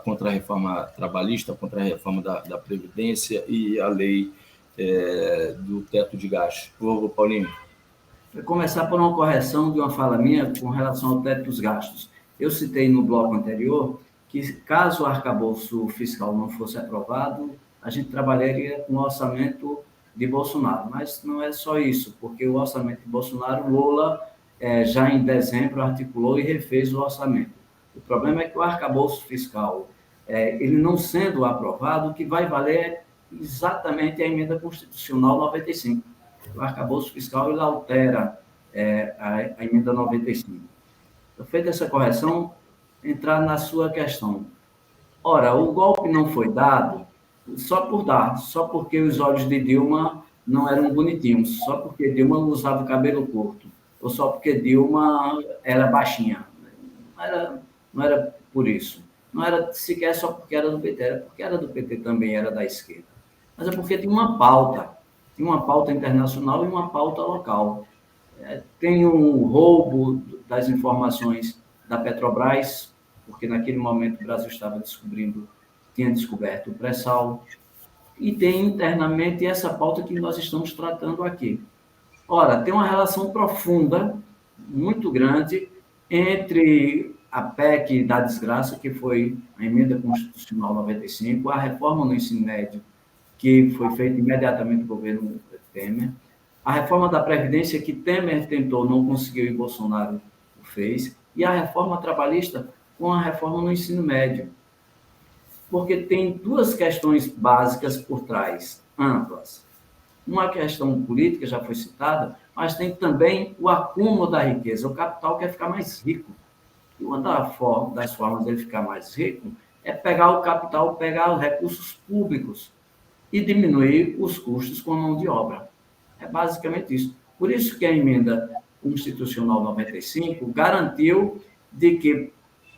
contra a reforma trabalhista, contra a reforma da Previdência e a lei do teto de gastos. Por favor, Paulinho. Vou começar por uma correção de uma fala minha com relação ao teto dos gastos. Eu citei no bloco anterior que, caso o arcabouço fiscal não fosse aprovado, a gente trabalharia com o orçamento de Bolsonaro. Mas não é só isso, porque o orçamento de Bolsonaro, Lula, já em dezembro, articulou e refez o orçamento. O problema é que o arcabouço fiscal, ele não sendo aprovado, o que vai valer é exatamente a emenda constitucional 95. O arcabouço fiscal ele altera a emenda 95. Então, feita essa correção, entrar na sua questão. Ora, o golpe não foi dado só por dar, só porque os olhos de Dilma não eram bonitinhos, só porque Dilma usava o cabelo curto, ou só porque Dilma era baixinha. Não era por isso. Não era sequer só porque era do PT, era porque era do PT também, era da esquerda. Mas é porque tinha uma pauta internacional e uma pauta local. Tem um roubo das informações da Petrobras, porque naquele momento o Brasil tinha descoberto o pré-sal, e tem internamente essa pauta que nós estamos tratando aqui. Ora, tem uma relação profunda, muito grande, entre a PEC da desgraça, que foi a emenda constitucional 95, a reforma no ensino médio, que foi feita imediatamente no governo Temer, a reforma da Previdência, que Temer tentou, não conseguiu e Bolsonaro o fez, e a reforma trabalhista com a reforma no ensino médio. Porque tem duas questões básicas por trás, amplas. Uma questão política, já foi citada, mas tem também o acúmulo da riqueza. O capital quer ficar mais rico. E uma das formas dele ficar mais rico é pegar o capital, pegar os recursos públicos e diminuir os custos com a mão de obra. É basicamente isso. Por isso que a emenda constitucional 95 garantiu de que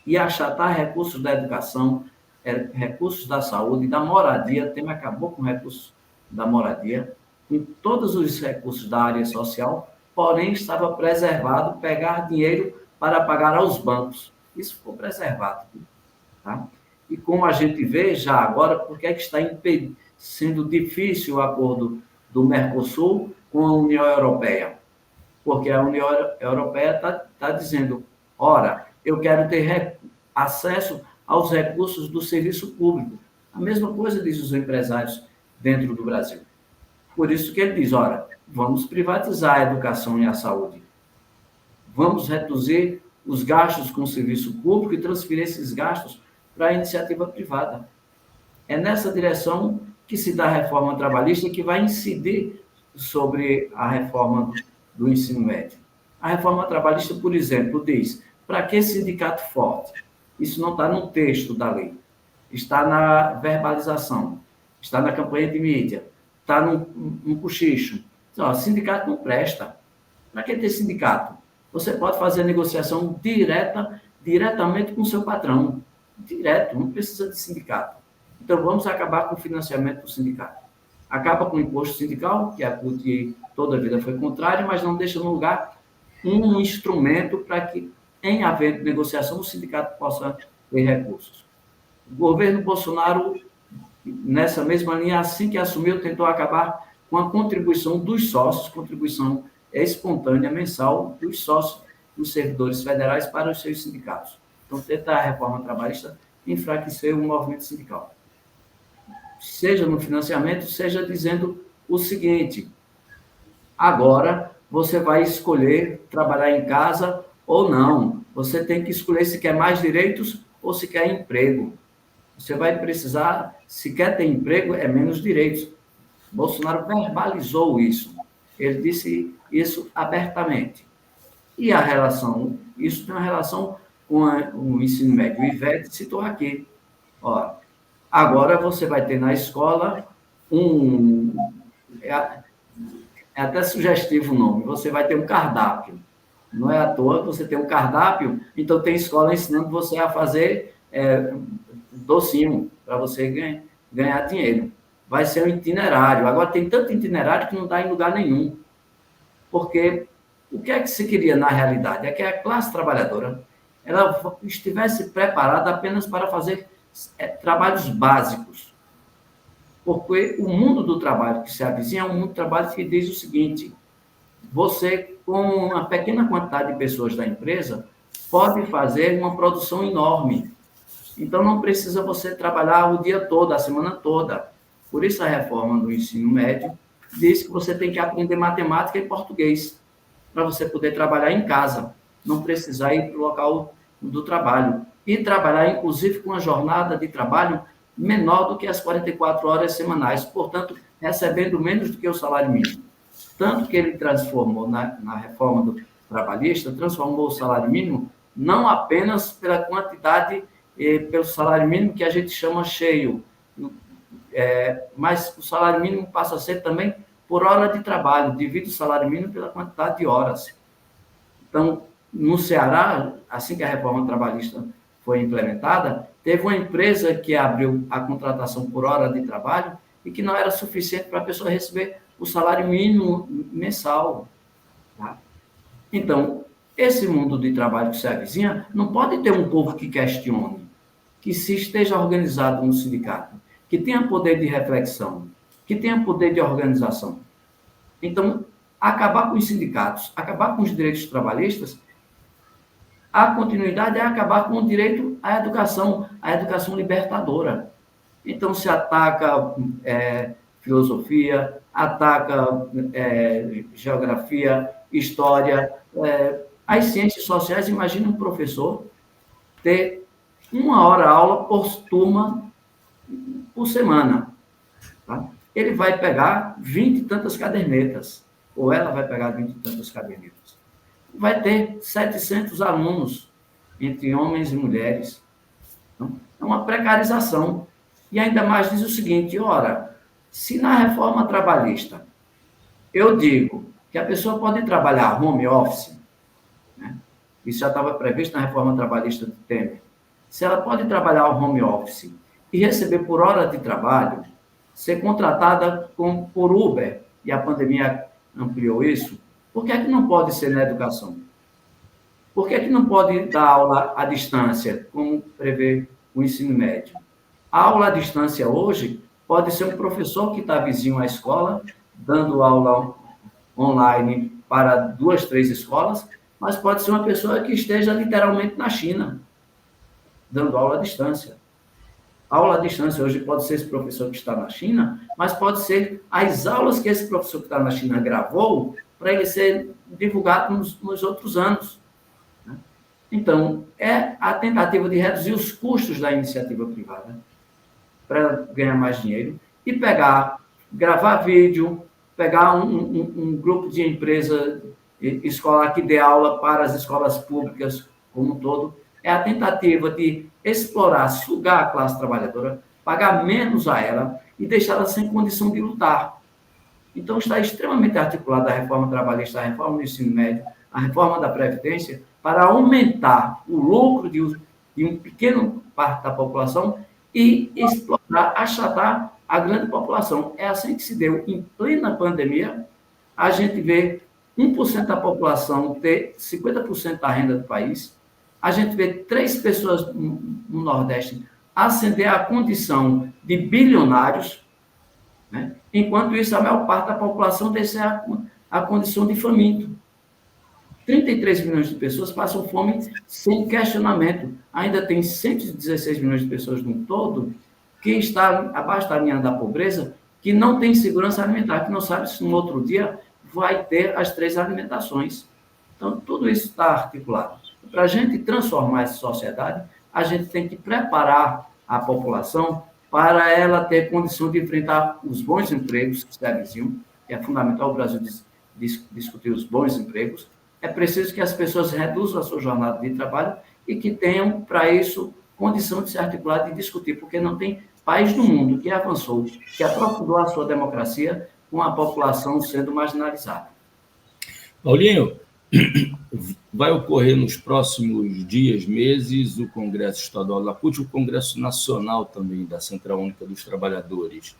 ia achatar recursos da educação, recursos da saúde, da moradia, Temer acabou com recursos da moradia, com todos os recursos da área social, porém estava preservado pegar dinheiro para pagar aos bancos. Isso ficou preservado. Tá? E como a gente vê já agora, por que está sendo difícil o acordo do Mercosul com a União Europeia? Porque a União Europeia está dizendo, ora, eu quero ter acesso aos recursos do serviço público. A mesma coisa dizem os empresários dentro do Brasil. Por isso que ele diz, ora, vamos privatizar a educação e a saúde. Vamos reduzir os gastos com o serviço público e transferir esses gastos para a iniciativa privada. É nessa direção que se dá a reforma trabalhista que vai incidir sobre a reforma do ensino médio. A reforma trabalhista, por exemplo, diz, para que sindicato forte? Isso não está no texto da lei, está na verbalização, está na campanha de mídia, está no cochicho. Então, sindicato não presta. Para que ter sindicato? Você pode fazer a negociação diretamente com o seu patrão. Direto, não precisa de sindicato. Então, vamos acabar com o financiamento do sindicato. acaba com o imposto sindical, que a CUT toda a vida foi contrária, mas não deixa no lugar um instrumento para que, em havendo negociação, o sindicato possa ter recursos. O governo Bolsonaro, nessa mesma linha, assim que assumiu, tentou acabar com a contribuição dos sócios, contribuição espontânea, mensal, dos sócios, dos servidores federais para os seus sindicatos. Então, tentar a reforma trabalhista enfraquecer o movimento sindical. Seja no financiamento, seja dizendo o seguinte: agora você vai escolher trabalhar em casa ou não. Você tem que escolher se quer mais direitos ou se quer emprego. Você vai precisar, se quer ter emprego, é menos direitos. Bolsonaro verbalizou isso. Ele disse isso abertamente. E a relação, isso tem uma relação com o ensino médio. O Ivete citou aqui. Ó, agora você vai ter na escola é até sugestivo o nome, você vai ter um cardápio. Não é à toa que você tem um cardápio, então tem escola ensinando você a fazer docinho, para você ganhar dinheiro. Vai ser um itinerário. Agora, tem tanto itinerário que não dá em lugar nenhum. Porque o que é que se queria na realidade? É que a classe trabalhadora ela estivesse preparada apenas para fazer trabalhos básicos. Porque o mundo do trabalho que se avizinha é um mundo do trabalho que diz o seguinte: você, com uma pequena quantidade de pessoas da empresa, pode fazer uma produção enorme. Então, não precisa você trabalhar o dia todo, a semana toda. Por isso, a reforma do ensino médio diz que você tem que aprender matemática e português para você poder trabalhar em casa, não precisar ir para o local do trabalho. E trabalhar, inclusive, com uma jornada de trabalho menor do que as 44 horas semanais, portanto, recebendo menos do que o salário mínimo. Tanto que ele transformou, na reforma do trabalhista, transformou o salário mínimo não apenas pela quantidade, pelo salário mínimo que a gente chama cheio, mas o salário mínimo passa a ser também por hora de trabalho, divide o salário mínimo pela quantidade de horas. Então, no Ceará, assim que a reforma trabalhista foi implementada, teve uma empresa que abriu a contratação por hora de trabalho e que não era suficiente para a pessoa receber o salário mínimo mensal. Tá? Então, esse mundo de trabalho que se avizinha não pode ter um povo que questione, que se esteja organizado no sindicato, que tenha poder de reflexão, que tenha poder de organização. Então, acabar com os sindicatos, acabar com os direitos trabalhistas, a continuidade é acabar com o direito à educação, a educação libertadora. Então, se ataca filosofia, ataca geografia, história, as ciências sociais. Imagina um professor ter 1 hora aula por turma por semana. Tá? Ele vai pegar 20 e tantas cadernetas, ou ela vai pegar 20 e tantas cadernetas. Vai ter 700 alunos, entre homens e mulheres. Então, é uma precarização. E ainda mais diz o seguinte: ora, se na reforma trabalhista eu digo que a pessoa pode trabalhar home office, né? Isso já estava previsto na reforma trabalhista de Temer. Se ela pode trabalhar home office e receber por hora de trabalho, ser contratada por Uber, e a pandemia ampliou isso, por que é que não pode ser na educação? Por que é que não pode dar aula à distância, como prevê o ensino médio? A aula à distância hoje pode ser um professor que está vizinho à escola, dando aula online para 2, 3 escolas, mas pode ser uma pessoa que esteja literalmente na China, dando aula à distância. A aula à distância hoje pode ser esse professor que está na China, mas pode ser as aulas que esse professor que está na China gravou para ele ser divulgado nos outros anos. Então, é a tentativa de reduzir os custos da iniciativa privada para ganhar mais dinheiro e gravar vídeo, pegar um grupo de empresa escolar que dê aula para as escolas públicas como um todo. É a tentativa de explorar, sugar a classe trabalhadora, pagar menos a ela e deixá-la sem condição de lutar. Então, está extremamente articulada a reforma trabalhista, a reforma do ensino médio, a reforma da Previdência, para aumentar o lucro de um pequeno parte da população e explorar, achatar a grande população. É assim que se deu em plena pandemia. A gente vê 1% da população ter 50% da renda do país. A gente vê 3 pessoas no Nordeste ascender à condição de bilionários, né? Enquanto isso, a maior parte da população descer à condição de faminto. 33 milhões de pessoas passam fome sem questionamento. Ainda tem 116 milhões de pessoas no todo que está abaixo da linha da pobreza, que não tem segurança alimentar, que não sabe se no outro dia vai ter as 3 alimentações. Então, tudo isso está articulado. Para a gente transformar essa sociedade, a gente tem que preparar a população para ela ter condição de enfrentar os bons empregos que se avizinham. É fundamental o Brasil discutir os bons empregos. É preciso que as pessoas reduzam a sua jornada de trabalho e que tenham, para isso, condição de se articular, de discutir, porque não tem país no mundo que avançou, que aprofundou a sua democracia com a população sendo marginalizada. Paulinho, vai ocorrer nos próximos dias, meses, o Congresso Estadual da CUT, o Congresso Nacional também da Central Única dos Trabalhadores.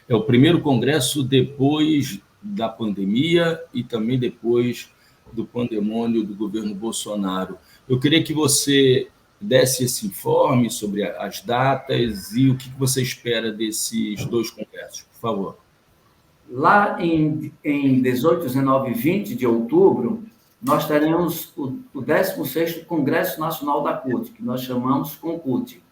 É o primeiro congresso depois da pandemia e também depois do pandemônio do governo Bolsonaro. Eu queria que você desse esse informe sobre as datas e o que você espera desses 2 congressos, por favor. Lá em 18, 19 e 20 de outubro, nós teremos o 16º Congresso Nacional da CUT, que nós chamamos CONCUT.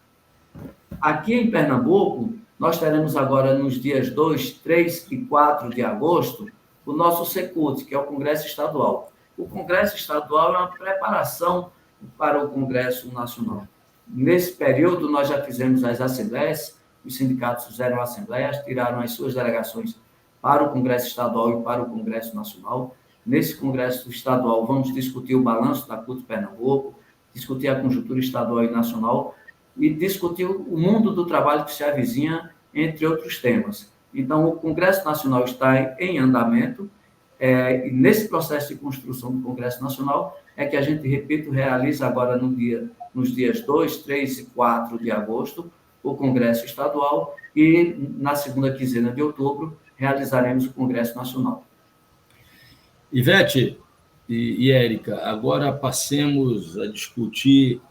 Aqui em Pernambuco, nós teremos agora nos dias 2, 3 e 4 de agosto, o nosso CECUT, que é o Congresso Estadual. O Congresso Estadual é uma preparação para o Congresso Nacional. Nesse período, nós já fizemos as assembleias, os sindicatos fizeram assembleias, tiraram as suas delegações para o Congresso Estadual e para o Congresso Nacional. Nesse Congresso Estadual, vamos discutir o balanço da CUT Pernambuco, discutir a conjuntura estadual e nacional e discutir o mundo do trabalho que se avizinha, entre outros temas. Então, o Congresso Nacional está em andamento, e nesse processo de construção do Congresso Nacional é que a gente, repito, realiza agora nos dias 2, 3 e 4 de agosto o Congresso Estadual e na segunda quinzena de outubro realizaremos o Congresso Nacional. Ivete e Érica, agora passemos a discutir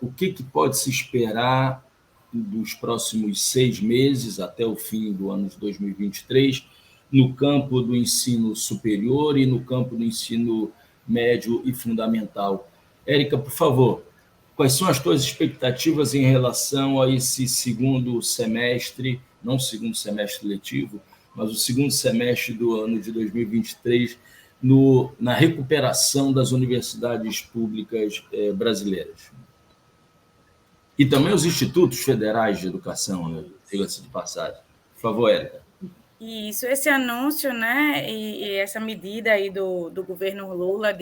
o que pode se esperar dos próximos 6 meses até o fim do ano de 2023 no campo do ensino superior e no campo do ensino médio e fundamental. Érica, por favor, quais são as tuas expectativas em relação a esse segundo semestre, não o segundo semestre letivo, mas o segundo semestre do ano de 2023, na recuperação das universidades públicas brasileiras? E também os institutos federais de educação, né? Diga-se de passagem. Por favor, Érica. Isso, esse anúncio, né, e essa medida aí do governo Lula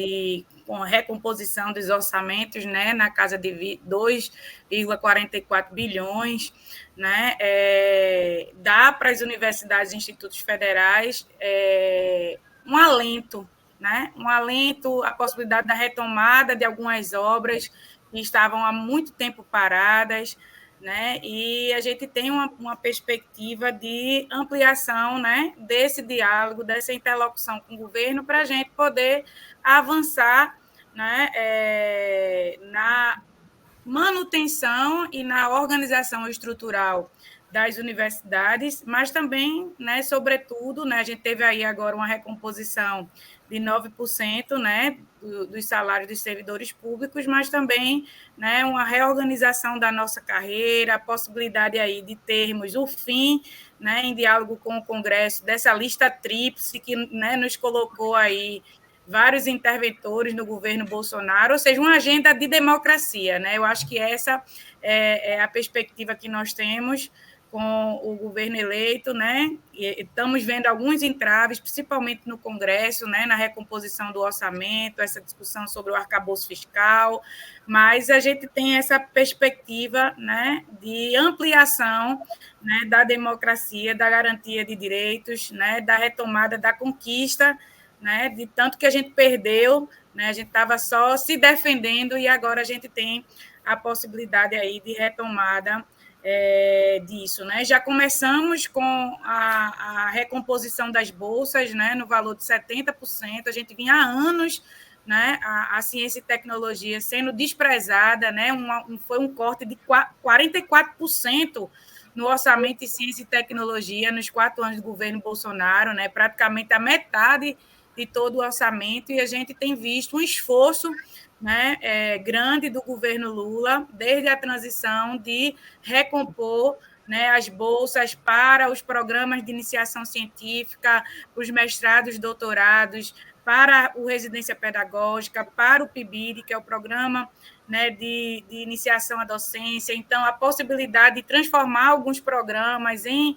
com a recomposição dos orçamentos, né, na casa de 2,44 bilhões, né, dá para as universidades e institutos federais um alento, né, a possibilidade da retomada de algumas obras que estavam há muito tempo paradas, né? E a gente tem uma perspectiva de ampliação, né, desse diálogo, dessa interlocução com o governo, para a gente poder avançar, né, na manutenção e na organização estrutural das universidades, mas também, né, sobretudo, né, a gente teve aí agora uma recomposição de 9%, né, dos salários dos servidores públicos, mas também, né, uma reorganização da nossa carreira, a possibilidade aí de termos o fim, né, em diálogo com o Congresso, dessa lista tríplice que, né, nos colocou aí vários interventores no governo Bolsonaro, ou seja, uma agenda de democracia, né? Eu acho que essa é a perspectiva que nós temos com o governo eleito, né? E estamos vendo alguns entraves, principalmente no Congresso, né? Na recomposição do orçamento, essa discussão sobre o arcabouço fiscal, mas a gente tem essa perspectiva, né, de ampliação, né, da democracia, da garantia de direitos, né, da retomada da conquista, né, de tanto que a gente perdeu, né, a gente estava só se defendendo e agora a gente tem a possibilidade aí de retomada disso, né? Já começamos com a recomposição das bolsas, né, no valor de 70%. A gente vinha há anos, né, a ciência e tecnologia sendo desprezada, né? Foi um corte de 44% no orçamento de ciência e tecnologia nos 4 anos do governo Bolsonaro, né? Praticamente a metade de todo o orçamento, e a gente tem visto um esforço, né, grande do governo Lula, desde a transição, de recompor, né, as bolsas para os programas de iniciação científica, os mestrados, doutorados, para o residência pedagógica, para o PIBID, que é o programa, né, de iniciação à docência. Então, a possibilidade de transformar alguns programas em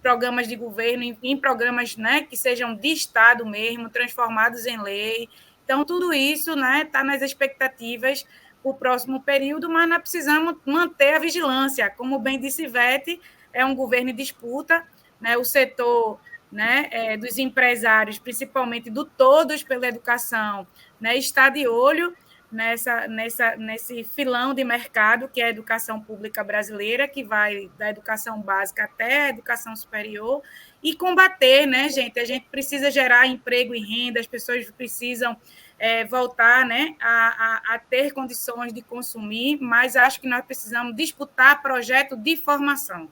programas de governo, em programas, né, que sejam de Estado mesmo, transformados em lei. Então, tudo isso, né, está nas expectativas para o próximo período, mas nós precisamos manter a vigilância. Como bem disse Ivete, é um governo em disputa, né, o setor, né, dos empresários, principalmente do Todos pela Educação, né, está de olho nesse filão de mercado que é a educação pública brasileira, que vai da educação básica até a educação superior, e combater, né, gente? A gente precisa gerar emprego e renda, as pessoas precisam voltar, né, a ter condições de consumir, mas acho que nós precisamos disputar projeto de formação.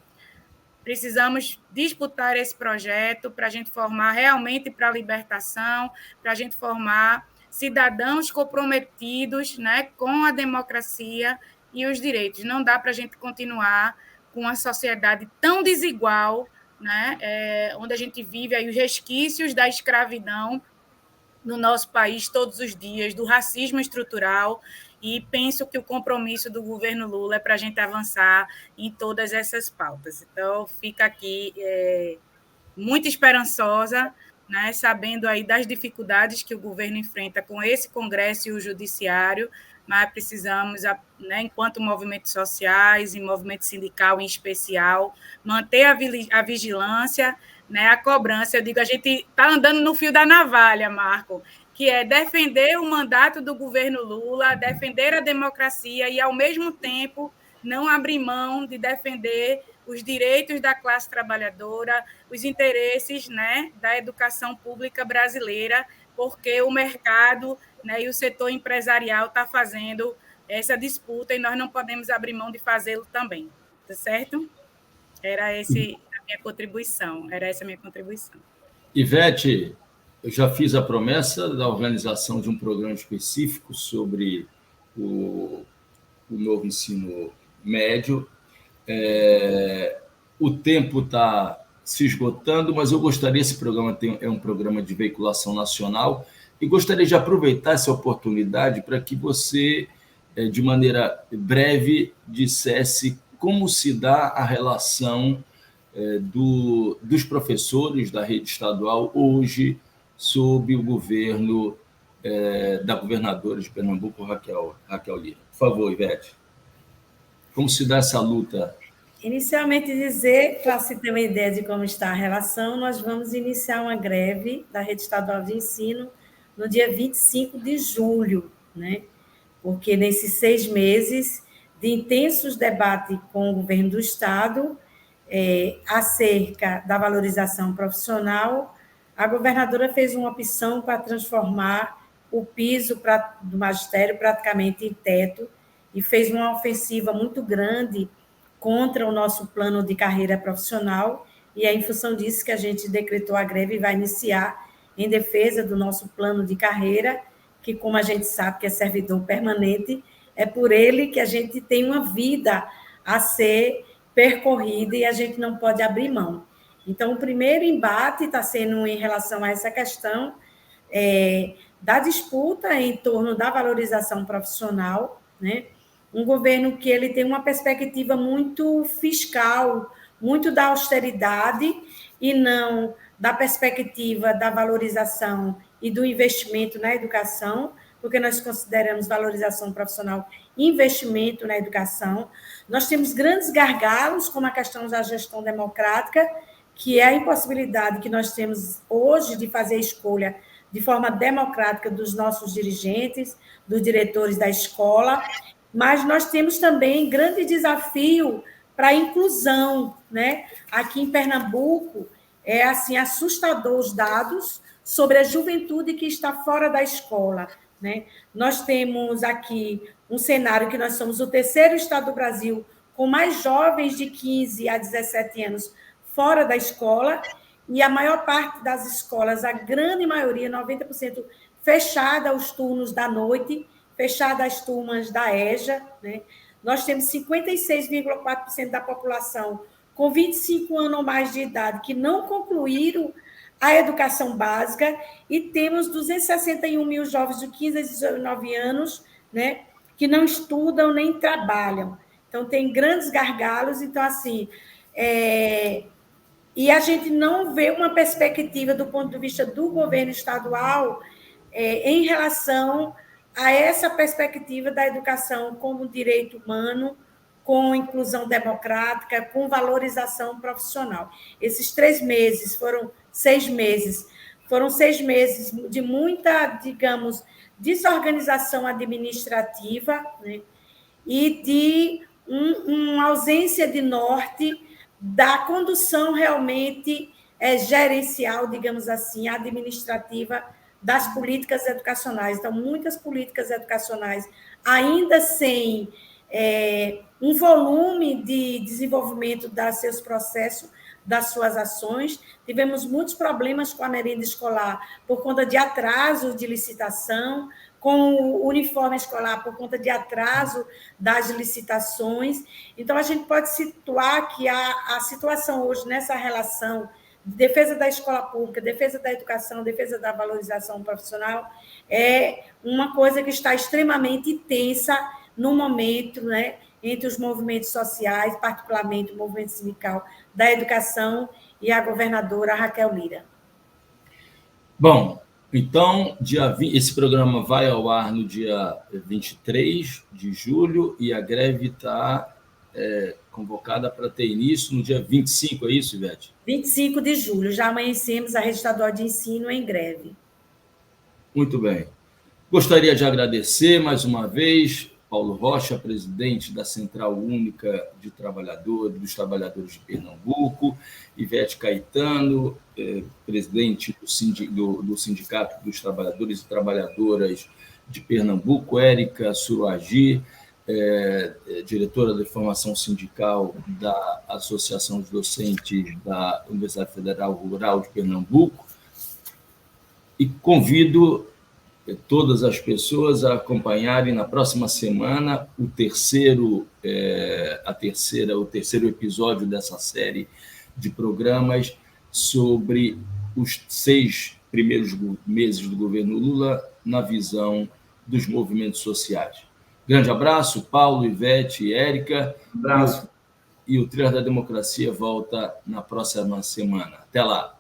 Precisamos disputar esse projeto para a gente formar realmente para a libertação, para a gente formar cidadãos comprometidos, né, com a democracia e os direitos. Não dá para a gente continuar com uma sociedade tão desigual, né, onde a gente vive aí os resquícios da escravidão no nosso país todos os dias, do racismo estrutural, e penso que o compromisso do governo Lula é para a gente avançar em todas essas pautas. Então, fica aqui muito esperançosa, né, sabendo aí das dificuldades que o governo enfrenta com esse Congresso e o Judiciário, mas precisamos, né, enquanto movimentos sociais e movimento sindical em especial, manter a vigilância, né, a cobrança. Eu digo, a gente está andando no fio da navalha, Marco, que é defender o mandato do governo Lula, defender a democracia e, ao mesmo tempo, não abrir mão de defender os direitos da classe trabalhadora, os interesses, né, da educação pública brasileira, porque o mercado, né, e o setor empresarial está fazendo essa disputa e nós não podemos abrir mão de fazê-lo também. Tá certo? Era essa a minha contribuição. Ivete, eu já fiz a promessa da organização de um programa específico sobre o novo ensino médio. O tempo está se esgotando, mas eu gostaria, esse programa é um programa de veiculação nacional, e gostaria de aproveitar essa oportunidade para que você, de maneira breve, dissesse como se dá a relação dos professores da rede estadual hoje sob o governo da governadora de Pernambuco, Raquel Lira. Por favor, Ivete. Como se dá essa luta? Inicialmente dizer, para se ter uma ideia de como está a relação, nós vamos iniciar uma greve da Rede Estadual de Ensino no dia 25 de julho, né? Porque nesses 6 meses de intensos debates com o governo do Estado acerca da valorização profissional, a governadora fez uma opção para transformar o piso do magistério praticamente em teto e fez uma ofensiva muito grande contra o nosso plano de carreira profissional, e é em função disso que a gente decretou a greve e vai iniciar em defesa do nosso plano de carreira, que, como a gente sabe que é servidor permanente, é por ele que a gente tem uma vida a ser percorrida e a gente não pode abrir mão. Então, o primeiro embate está sendo em relação a essa questão da disputa em torno da valorização profissional, né? Um governo que ele tem uma perspectiva muito fiscal, muito da austeridade e não da perspectiva da valorização e do investimento na educação, porque nós consideramos valorização profissional investimento na educação. Nós temos grandes gargalos, como a questão da gestão democrática, que é a impossibilidade que nós temos hoje de fazer escolha de forma democrática dos nossos dirigentes, dos diretores da escola, mas nós temos também grande desafio para a inclusão, né? Aqui em Pernambuco, é assim assustador os dados sobre a juventude que está fora da escola, né? Nós temos aqui um cenário que nós somos o terceiro estado do Brasil com mais jovens de 15 a 17 anos fora da escola, e a maior parte das escolas, a grande maioria, 90%, fechada os turnos da noite, fechada as turmas da EJA, né? Nós temos 56,4% da população com 25 anos ou mais de idade que não concluíram a educação básica, e temos 261 mil jovens de 15 a 19 anos, né, que não estudam nem trabalham. Então, tem grandes gargalos. Então, assim, e a gente não vê uma perspectiva do ponto de vista do governo estadual em relação a essa perspectiva da educação como direito humano, com inclusão democrática, com valorização profissional. Esses 3 meses foram 6 meses de muita, digamos, desorganização administrativa, né, e de uma ausência de norte da condução realmente gerencial, digamos assim, administrativa das políticas educacionais. Então, muitas políticas educacionais ainda sem um volume de desenvolvimento dos seus processos, das suas ações. Tivemos muitos problemas com a merenda escolar por conta de atraso de licitação, com o uniforme escolar por conta de atraso das licitações. Então, a gente pode situar que a situação hoje nessa relação de defesa da escola pública, defesa da educação, defesa da valorização profissional, é uma coisa que está extremamente tensa no momento, né, entre os movimentos sociais, particularmente o movimento sindical da educação e a governadora Raquel Lira. Bom, então, esse programa vai ao ar no dia 23 de julho e a greve está convocada para ter início no dia 25, é isso, Ivete? 25 de julho, já amanhecemos a Rede Estadual de Ensino em greve. Muito bem. Gostaria de agradecer mais uma vez Paulo Rocha, presidente da Central Única dos Trabalhadores de Pernambuco, Ivete Caetano, presidente do Sindicato dos Trabalhadores e Trabalhadoras de Pernambuco, Érica Suruagi, diretora de formação sindical da Associação dos Docentes da Universidade Federal Rural de Pernambuco, e convido todas as pessoas a acompanharem na próxima semana o terceiro episódio dessa série de programas sobre os 6 primeiros meses do governo Lula na visão dos movimentos sociais. Grande abraço, Paulo, Ivete e Érica. Um abraço. E o Trilha da Democracia volta na próxima semana. Até lá.